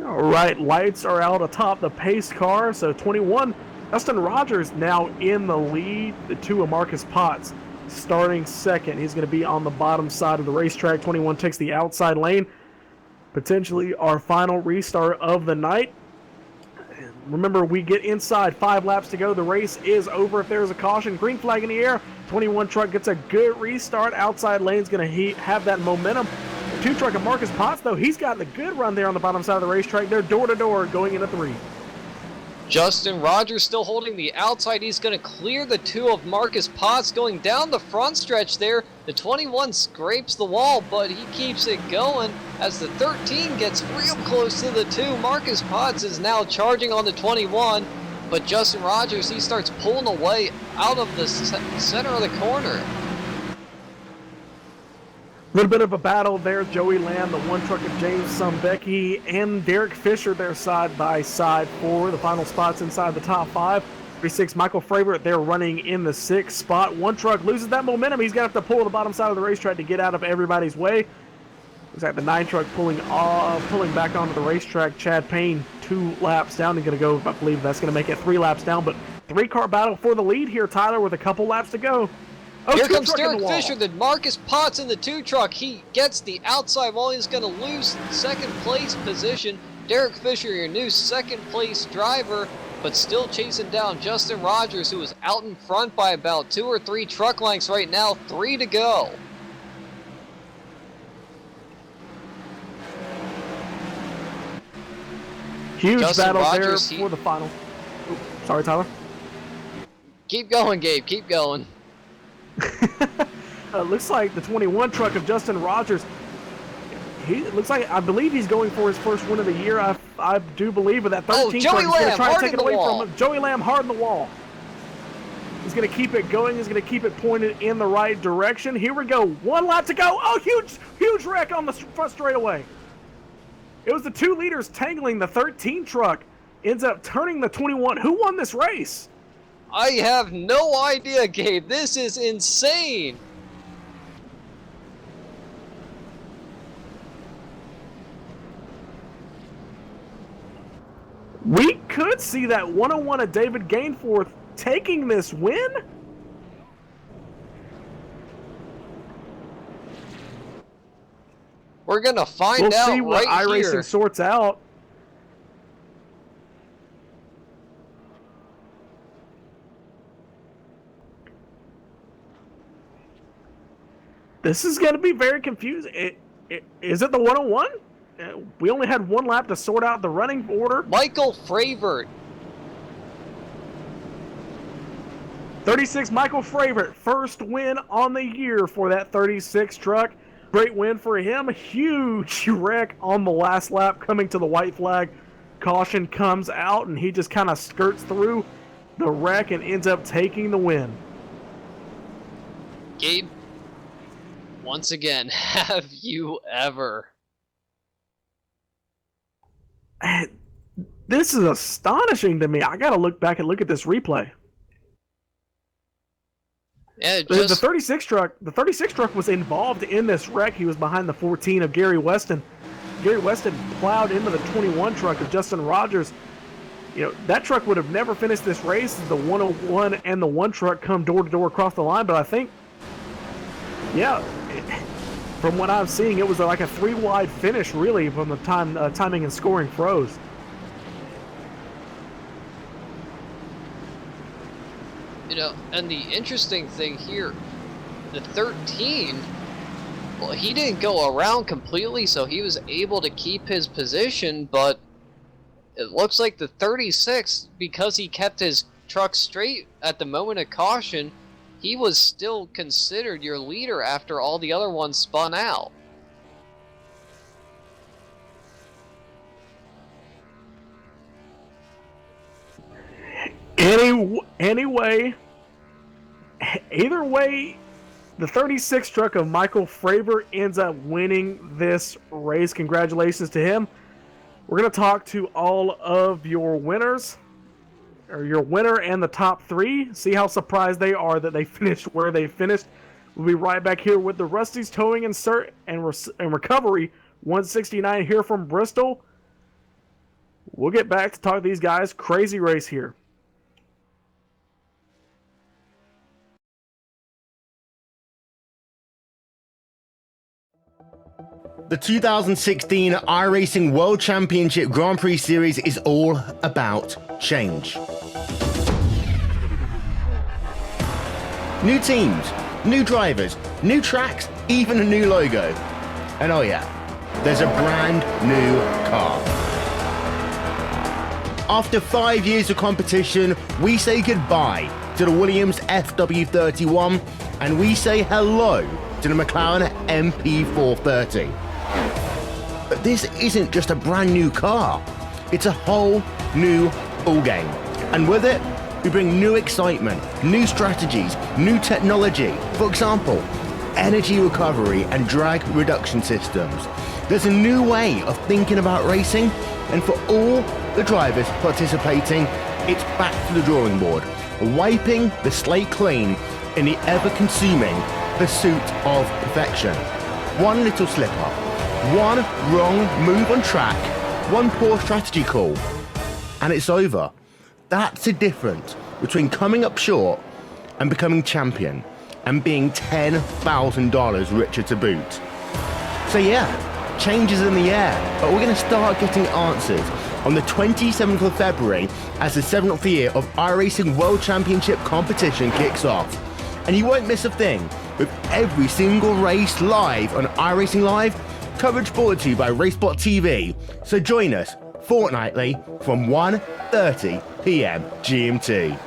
All right, lights are out atop the pace car. So 21, Justin Rogers now in the lead. The 2 of Marcus Potts starting second. He's going to be on the bottom side of the racetrack. 21 takes the outside lane. Potentially our final restart of the night. Remember, we get inside 5 laps to go. The race is over if there's a caution. Green flag in the air. 21 truck gets a good restart. Outside lane's going to have that momentum. The 2 truck of Marcus Potts, though, he's gotten a good run there on the bottom side of the racetrack. They're door to door going into 3. Justin Rogers still holding the outside. He's going to clear the 2 of Marcus Potts going down the front stretch there. The 21 scrapes the wall, but he keeps it going as the 13 gets real close to the 2. Marcus Potts is now charging on the 21, but Justin Rogers, he starts pulling away out of the center of the corner. A little bit of a battle there. Joey Lamb, the 1 truck of James Sumbecki, and Derek Fisher there side by side for the final spots inside the top 5. 36 Michael Fravert, they're running in the 6th spot. 1 truck loses that momentum. He's going to have to pull the bottom side of the racetrack to get out of everybody's way. Looks like the 9 truck pulling back onto the racetrack. Chad Payne 2 laps down. He's going to go, I believe that's going to make it 3 laps down, but 3-car battle for the lead here, Tyler, with a couple laps to go. Oh, here comes Derek Fisher, the Marcus Potts in the 2 truck. He gets the outside wall. He's going to lose 2nd place position. Derek Fisher, your new 2nd place driver, but still chasing down Justin Rogers, who is out in front by about 2 or 3 truck lengths right now. 3 to go. Huge Justin battle Rogers, there for the final. Oops, sorry, Tyler. Keep going, Gabe. Keep going. Looks like the 21 truck of Justin Rogers. I believe he's going for his first win of the year. I do believe, but that 13 truck is going to try to take it away from him. Joey Lamb hard in the wall. He's going to keep it going. He's going to keep it pointed in the right direction. Here we go. 1 lap to go. Oh, huge wreck on the front straightaway. It was the 2 leaders tangling. The 13 truck ends up turning the 21. Who won this race? I have no idea, Gabe. This is insane. We could see that 101 of David Gainforth taking this win. We're going to find out We'll see what iRacing sorts out. This is going to be very confusing. Is it the 101? We only had 1 lap to sort out the running order. Michael Fravert. 36 Michael Fravert, first win on the year for that 36 truck. Great win for him. Huge wreck on the last lap coming to the white flag. Caution comes out and he just kind of skirts through the wreck and ends up taking the win. Gabe, once again, have you ever? This is astonishing to me. I got to look back and look at this replay. Yeah, The 36 truck was involved in this wreck. He was behind the 14 of Gary Weston. Gary Weston plowed into the 21 truck of Justin Rogers. that truck would have never finished this race. The 101 and the one truck come door to door across the line, but I think, from what I'm seeing, it was like a 3-wide finish, really, from the timing and scoring froze. And the interesting thing here, the 13, well, he didn't go around completely, so he was able to keep his position, but it looks like the 36, because he kept his truck straight at the moment of caution, he was still considered your leader after all the other ones spun out. Anyway, either way, the 36 truck of Michael Fravor ends up winning this race. Congratulations to him. We're going to talk to all of your winners, or your winner and the top 3. See how surprised they are that they finished where they finished. We'll be right back here with the Rusty's Towing and Recovery 169 here from Bristol. We'll get back to talk to these guys. Crazy race here. The 2016 iRacing World Championship Grand Prix Series is all about change. New teams, new drivers, new tracks, even a new logo. And oh yeah, there's a brand new car. After 5 years of competition, we say goodbye to the Williams FW31 and we say hello to the McLaren MP430. But this isn't just a brand new car, it's a whole new ballgame. And with it, we bring new excitement, new strategies, new technology. For example, energy recovery and drag reduction systems. There's a new way of thinking about racing, and for all the drivers participating, it's back to the drawing board, wiping the slate clean in the ever-consuming pursuit of perfection. One little slip-up, one wrong move on track, one poor strategy call, and it's over. That's the difference between coming up short and becoming champion, and being $10,000 richer to boot. So yeah, change is in the air, but we're going to start getting answers on the 27th of February as the 7th year of iRacing World Championship competition kicks off. And you won't miss a thing, with every single race live on iRacing Live, coverage brought to you by Racebot TV. So join us fortnightly from 1:30 p.m. GMT.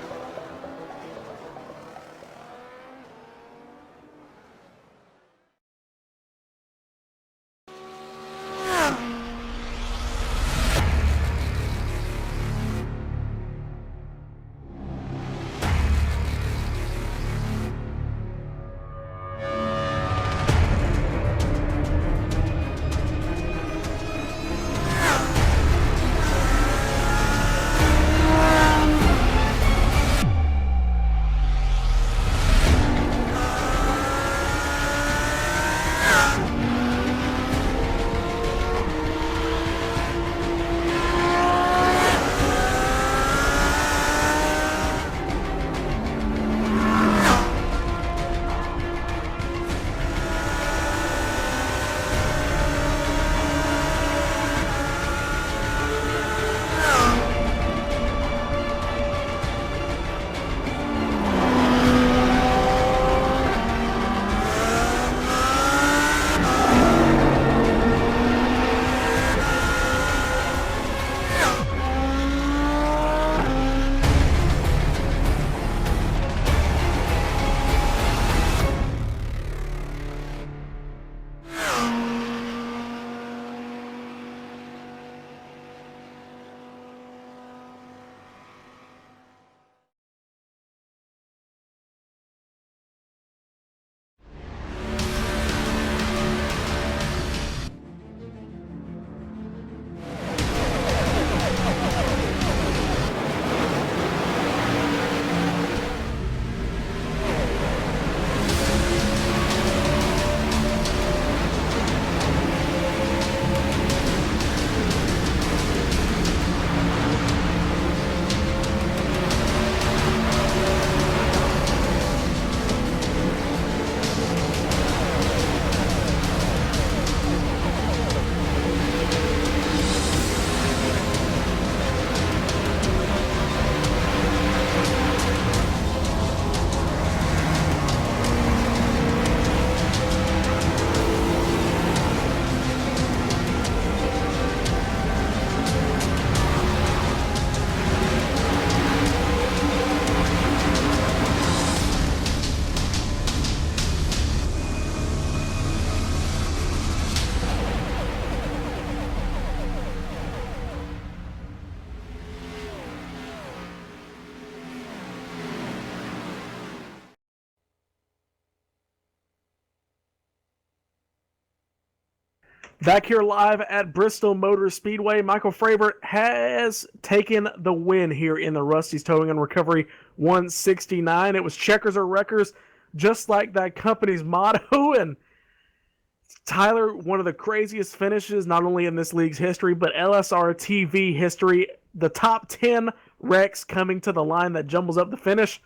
Back here live at Bristol Motor Speedway, Michael Frabert has taken the win here in the Rusty's Towing and Recovery 169. It was checkers or wreckers, just like that company's motto. And Tyler, one of the craziest finishes, not only in this league's history, but LSRTV history. The top 10 wrecks coming to the line that jumbles up the finish.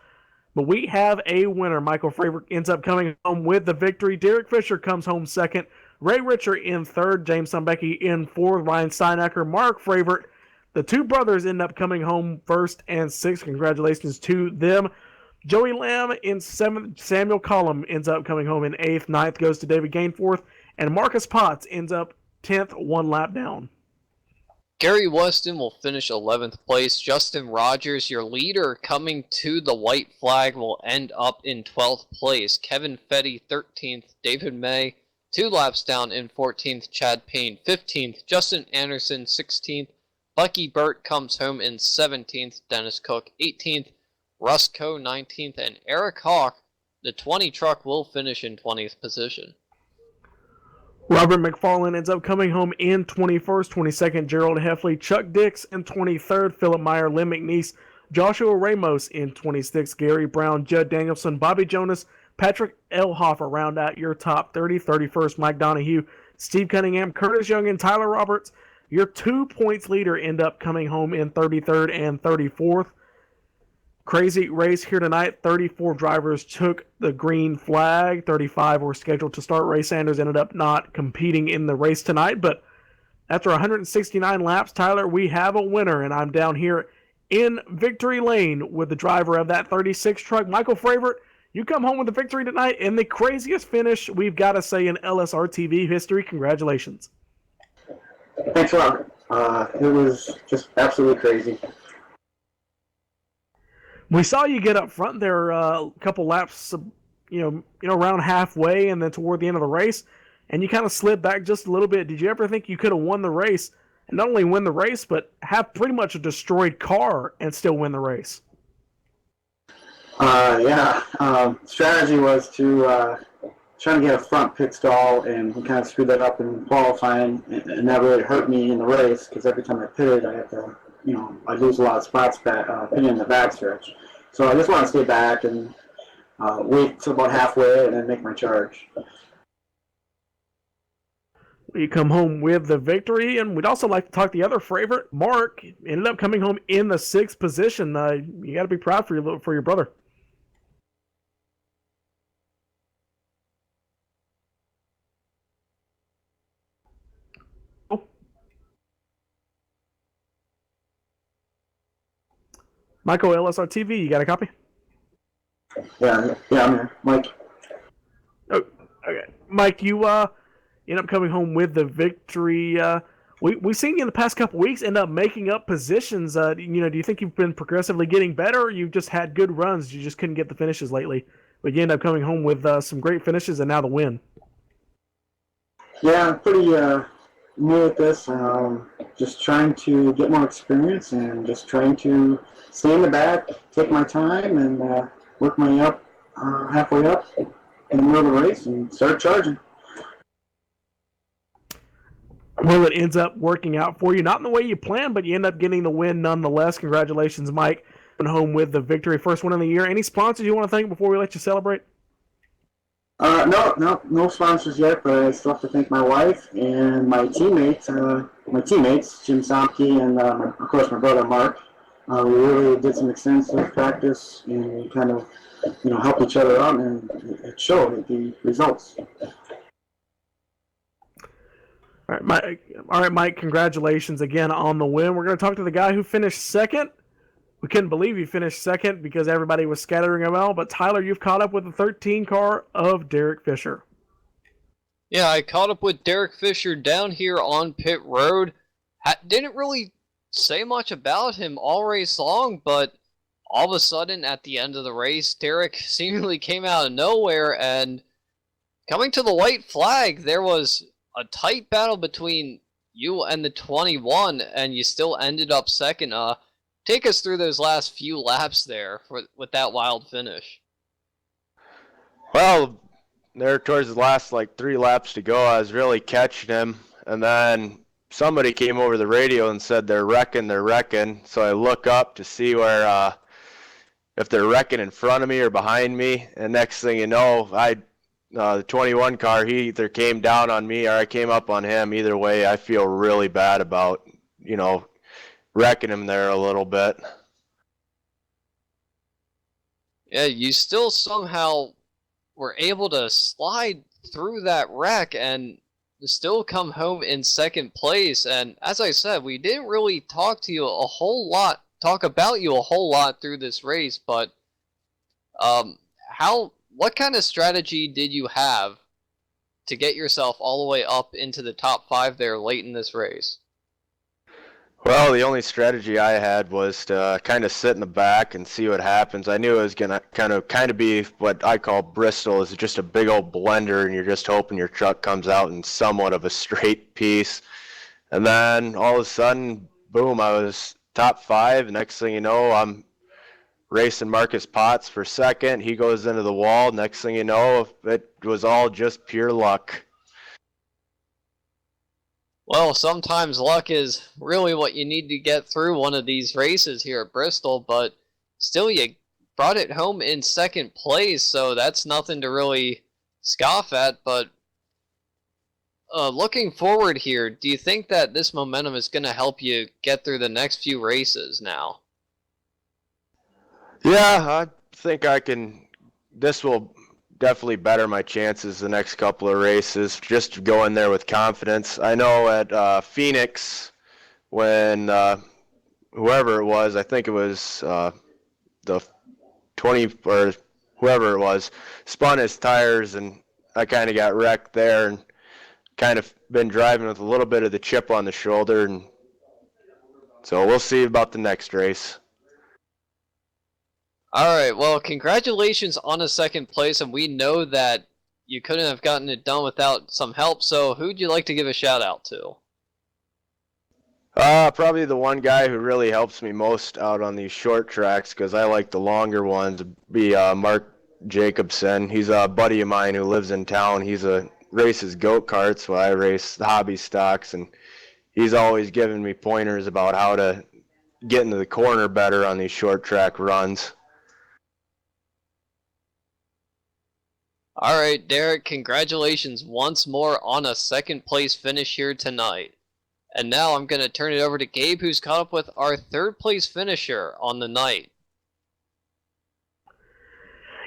But we have a winner. Michael Frabert ends up coming home with the victory. Derek Fisher comes home second. Ray Richer in third. James Sunbecky in fourth. Ryan Steinacker, Mark Frabert. The two brothers end up coming home first and sixth. Congratulations to them. Joey Lamb in seventh. Samuel Collum ends up coming home in eighth. Ninth goes to David Gainforth. And Marcus Potts ends up 10th, one lap down. Gary Weston will finish 11th place. Justin Rogers, your leader coming to the white flag, will end up in 12th place. Kevin Fetty, 13th. David May, 2 laps down in 14th. Chad Payne, 15th. Justin Anderson, 16th. Bucky Burt comes home in 17th. Dennis Cook, 18th. Russ Coe, 19th. And Eric Hawk, the 20 truck, will finish in 20th position. Robert McFarland ends up coming home in 21st, 22nd, Gerald Heffley, Chuck Dix in 23rd, Philip Meyer, Lynn McNeese, Joshua Ramos in 26th, Gary Brown, Judd Danielson, Bobby Jonas, Patrick Elhofer round out your top 30, 31st, Mike Donahue, Steve Cunningham, Curtis Young, and Tyler Roberts. Your 2 points leader end up coming home in 33rd and 34th. Crazy race here tonight. 34 drivers took the green flag. 35 were scheduled to start. Ray Sanders ended up not competing in the race tonight. But after 169 laps, Tyler, we have a winner. And I'm down here in victory lane with the driver of that 36 truck, Michael Frabert. You come home with the victory tonight in the craziest finish we've got to say in LSRTV history. Congratulations. Thanks a lot. It was just absolutely crazy. We saw you get up front there a couple laps, around halfway, and then toward the end of the race, and you kind of slid back just a little bit. Did you ever think you could have won the race, and not only win the race, but have pretty much a destroyed car and still win the race? Strategy was to try to get a front pit stall, and we kind of screwed that up in qualifying, and that really hurt me in the race because every time I pitted, I had to. I lose a lot of spots pitting in the backstretch. So I just want to stay back and wait till about halfway and then make my charge. You come home with the victory, and we'd also like to talk the other favorite, Mark, ended up coming home in the 6th position. You got to be proud for your brother. Michael, LSRTV, you got a copy? Yeah, I'm here. Mike. Oh, okay. Mike, you end up coming home with the victory. We've seen you in the past couple weeks end up making up positions. Do you think you've been progressively getting better, or you've just had good runs, you just couldn't get the finishes lately? But you end up coming home with some great finishes and now the win. Yeah, I'm pretty new at this. Just trying to get more experience and just trying to stay in the back, take my time, and work my way up, halfway up in the middle of the race and start charging. Well, it ends up working out for you. Not in the way you planned, but you end up getting the win nonetheless. Congratulations, Mike. Coming home with the victory. First win of the year. Any sponsors you want to thank before we let you celebrate? No sponsors yet, but I still have to thank my wife and my teammates, Jim Somke, and of course my brother Mark. We really did some extensive practice and we kind of, helped each other out, and it showed the results. All right, Mike, congratulations again on the win. We're going to talk to the guy who finished second. We couldn't believe he finished second because everybody was scattering him out. But Tyler, you've caught up with the 13 car of Derek Fisher. Yeah, I caught up with Derek Fisher down here on pit road. Didn't really say much about him all race long, but all of a sudden at the end of the race, Derek seemingly came out of nowhere, and coming to the white flag, there was a tight battle between you and the 21, and you still ended up second. Take us through those last few laps there with that wild finish. Well, there towards the last 3 laps to go, I was really catching him, and then somebody came over the radio and said they're wrecking. So I look up to see where if they're wrecking in front of me or behind me, and next thing you know, the 21 car, he either came down on me or I came up on him. Either way, I feel really bad about, wrecking him there a little bit. Yeah, you still somehow were able to slide through that wreck and still come home in second place. And as I said, we didn't really talk about you a whole lot through this race, but what kind of strategy did you have to get yourself all the way up into the top 5 there late in this race? Well, the only strategy I had was to kind of sit in the back and see what happens. I knew it was gonna kind of be what I call Bristol, is just a big old blender, and you're just hoping your truck comes out in somewhat of a straight piece. And then all of a sudden, boom! I was top 5. Next thing you know, I'm racing Marcus Potts for second. He goes into the wall. Next thing you know, it was all just pure luck. Well, sometimes luck is really what you need to get through one of these races here at Bristol, but still you brought it home in second place, so that's nothing to really scoff at. But looking forward here, do you think that this momentum is going to help you get through the next few races now? Yeah, I think this will definitely better my chances the next couple of races, just to go in there with confidence. I know at Phoenix, when whoever it was, I think it was the 20 or whoever it was, spun his tires, and I kind of got wrecked there, and kind of been driving with a little bit of the chip on the shoulder, and so we'll see about the next race. All right, well, congratulations on a second place, and we know that you couldn't have gotten it done without some help, so who'd you like to give a shout out to? Probably the one guy who really helps me most out on these short tracks, because I like the longer ones, be Mark Jacobson. He's a buddy of mine who lives in town. Races go-karts while I race the hobby stocks, and he's always giving me pointers about how to get into the corner better on these short track runs. All right, Derek, congratulations once more on a second place finish here tonight. And now I'm going to turn it over to Gabe, who's caught up with our third place finisher on the night.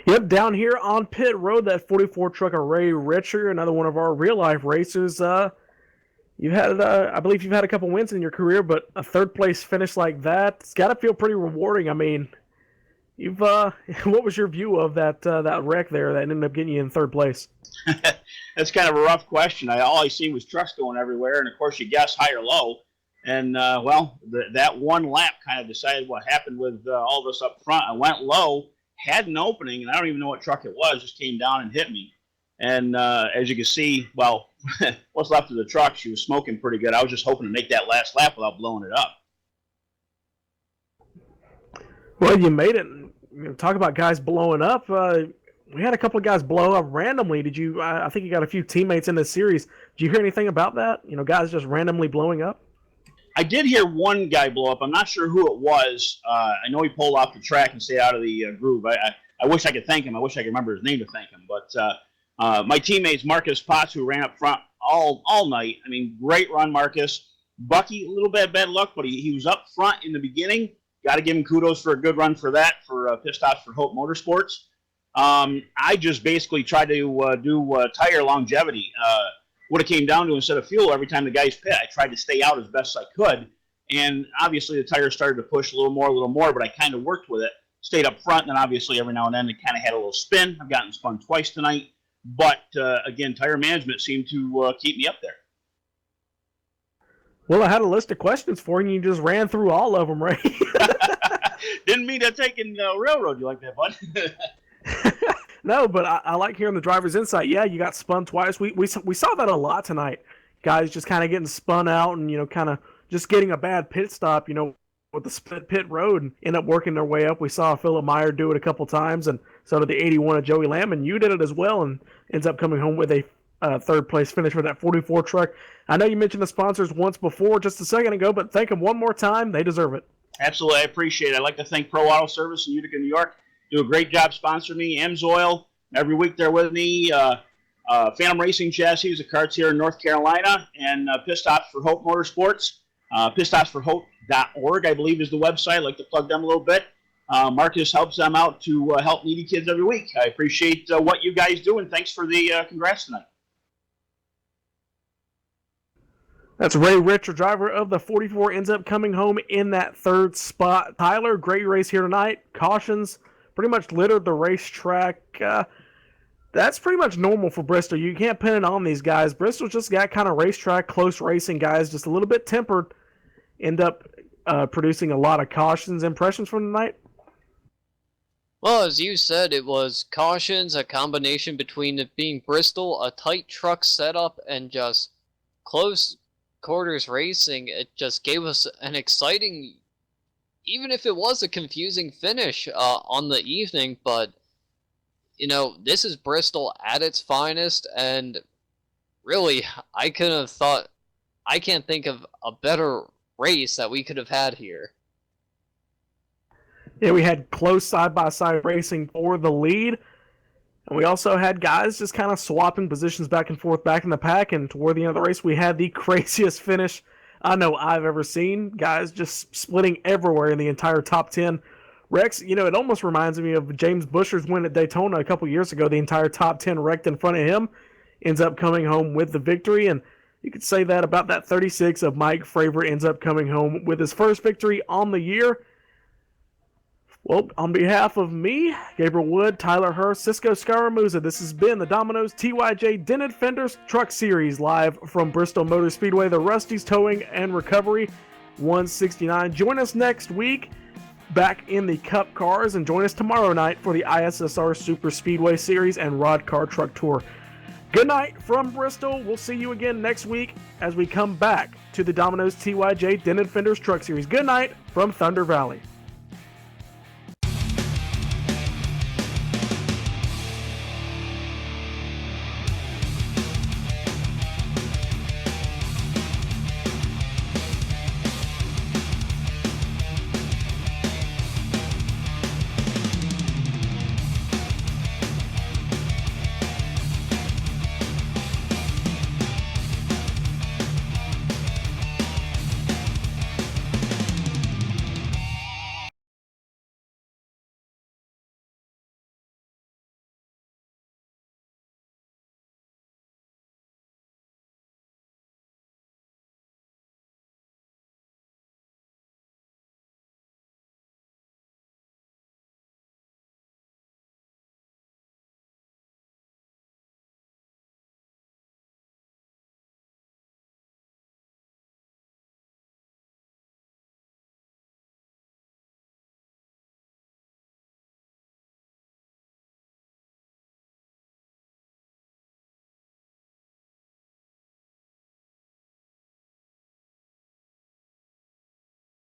Yep, down here on pit road, that 44 trucker Ray Richer, another one of our real life racers. You've had, I believe you've had a couple wins in your career, but a third place finish like that, it's got to feel pretty rewarding. I mean, what was your view of that wreck there that ended up getting you in third place? That's kind of a rough question. All I seen was trucks going everywhere, and of course you guess high or low. And that one lap kind of decided what happened with all of us up front. I went low, had an opening, and I don't even know what truck it was, just came down and hit me. And as you can see, well, what's left of the truck, she was smoking pretty good. I was just hoping to make that last lap without blowing it up. Well, you made it. Talk about guys blowing up. We had a couple of guys blow up randomly. Did you? I think you got a few teammates in this series. Did you hear anything about that? Guys just randomly blowing up. I did hear one guy blow up. I'm not sure who it was. I know he pulled off the track and stayed out of the groove. I wish I could thank him. I wish I could remember his name to thank him. But my teammates, Marcus Potts, who ran up front all night. I mean, great run, Marcus. Bucky, a little bit of bad luck, but he was up front in the beginning. Got to give him kudos for a good run for that, for pit stops for Hope Motorsports. I just basically tried to do tire longevity. What it came down to, instead of fuel, every time the guys pit, I tried to stay out as best I could. And obviously the tires started to push a little more, but I kind of worked with it. Stayed up front, and then obviously every now and then it kind of had a little spin. I've gotten spun twice tonight. But, again, tire management seemed to keep me up there. Well, I had a list of questions for you, and you just ran through all of them, right? Didn't mean to take in the railroad. You like that, bud? No, but I like hearing the driver's insight. Yeah, you got spun twice. We saw that a lot tonight. Guys just kind of getting spun out and, kind of just getting a bad pit stop, with the split pit road and end up working their way up. We saw Philip Meyer do it a couple times, and so did the 81 of Joey Lamb, and you did it as well, and ends up coming home with a third place finish with that 44 truck. I know you mentioned the sponsors once before, just a second ago, but thank them one more time. They deserve it. Absolutely, I appreciate it. I'd like to thank Pro Auto Service in Utica, New York. Do a great job sponsoring me. M's Oil, every week they're with me. Phantom Racing Chassis, the carts here in North Carolina, and Pit Stops for Hope Motorsports. PitStopsForHope.org, I believe, is the website. I'd like to plug them a little bit. Marcus helps them out to help needy kids every week. I appreciate what you guys do, and thanks for the congrats tonight. That's Ray Rich, driver of the 44, ends up coming home in that third spot. Tyler, great race here tonight. Cautions pretty much littered the racetrack. That's pretty much normal for Bristol. You can't pin it on these guys. Bristol's just got kind of racetrack, close racing guys, just a little bit tempered. End up producing a lot of cautions. Impressions from tonight? Well, as you said, it was cautions, a combination between it being Bristol, a tight truck setup, and just close quarters racing. It just gave us an exciting, even if it was a confusing finish on the evening, but you know, this is Bristol at its finest, and really, I can't think of a better race that we could have had here. Yeah, we had close side-by-side racing for the lead, and we also had guys just kind of swapping positions back and forth back in the pack, and toward the end of the race, we had the craziest finish I know I've ever seen. Guys just splitting everywhere in the entire top 10. Rex, you know, it almost reminds me of James Busher's win at Daytona a couple years ago. The entire top 10 wrecked in front of him, ends up coming home with the victory, and you could say that about that 36 of Mike Fravor ends up coming home with his first victory on the year. Well, on behalf of me, Gabriel Wood, Tyler Hurst, Cisco Scaramuza, this has been the Domino's TYJ Dented Fenders Truck Series live from Bristol Motor Speedway, the Rusty's Towing and Recovery 169. Join us next week back in the Cup Cars, and join us tomorrow night for the ISSR Super Speedway Series and Rod Car Truck Tour. Good night from Bristol. We'll see you again next week as we come back to the Domino's TYJ Dented Fenders Truck Series. Good night from Thunder Valley.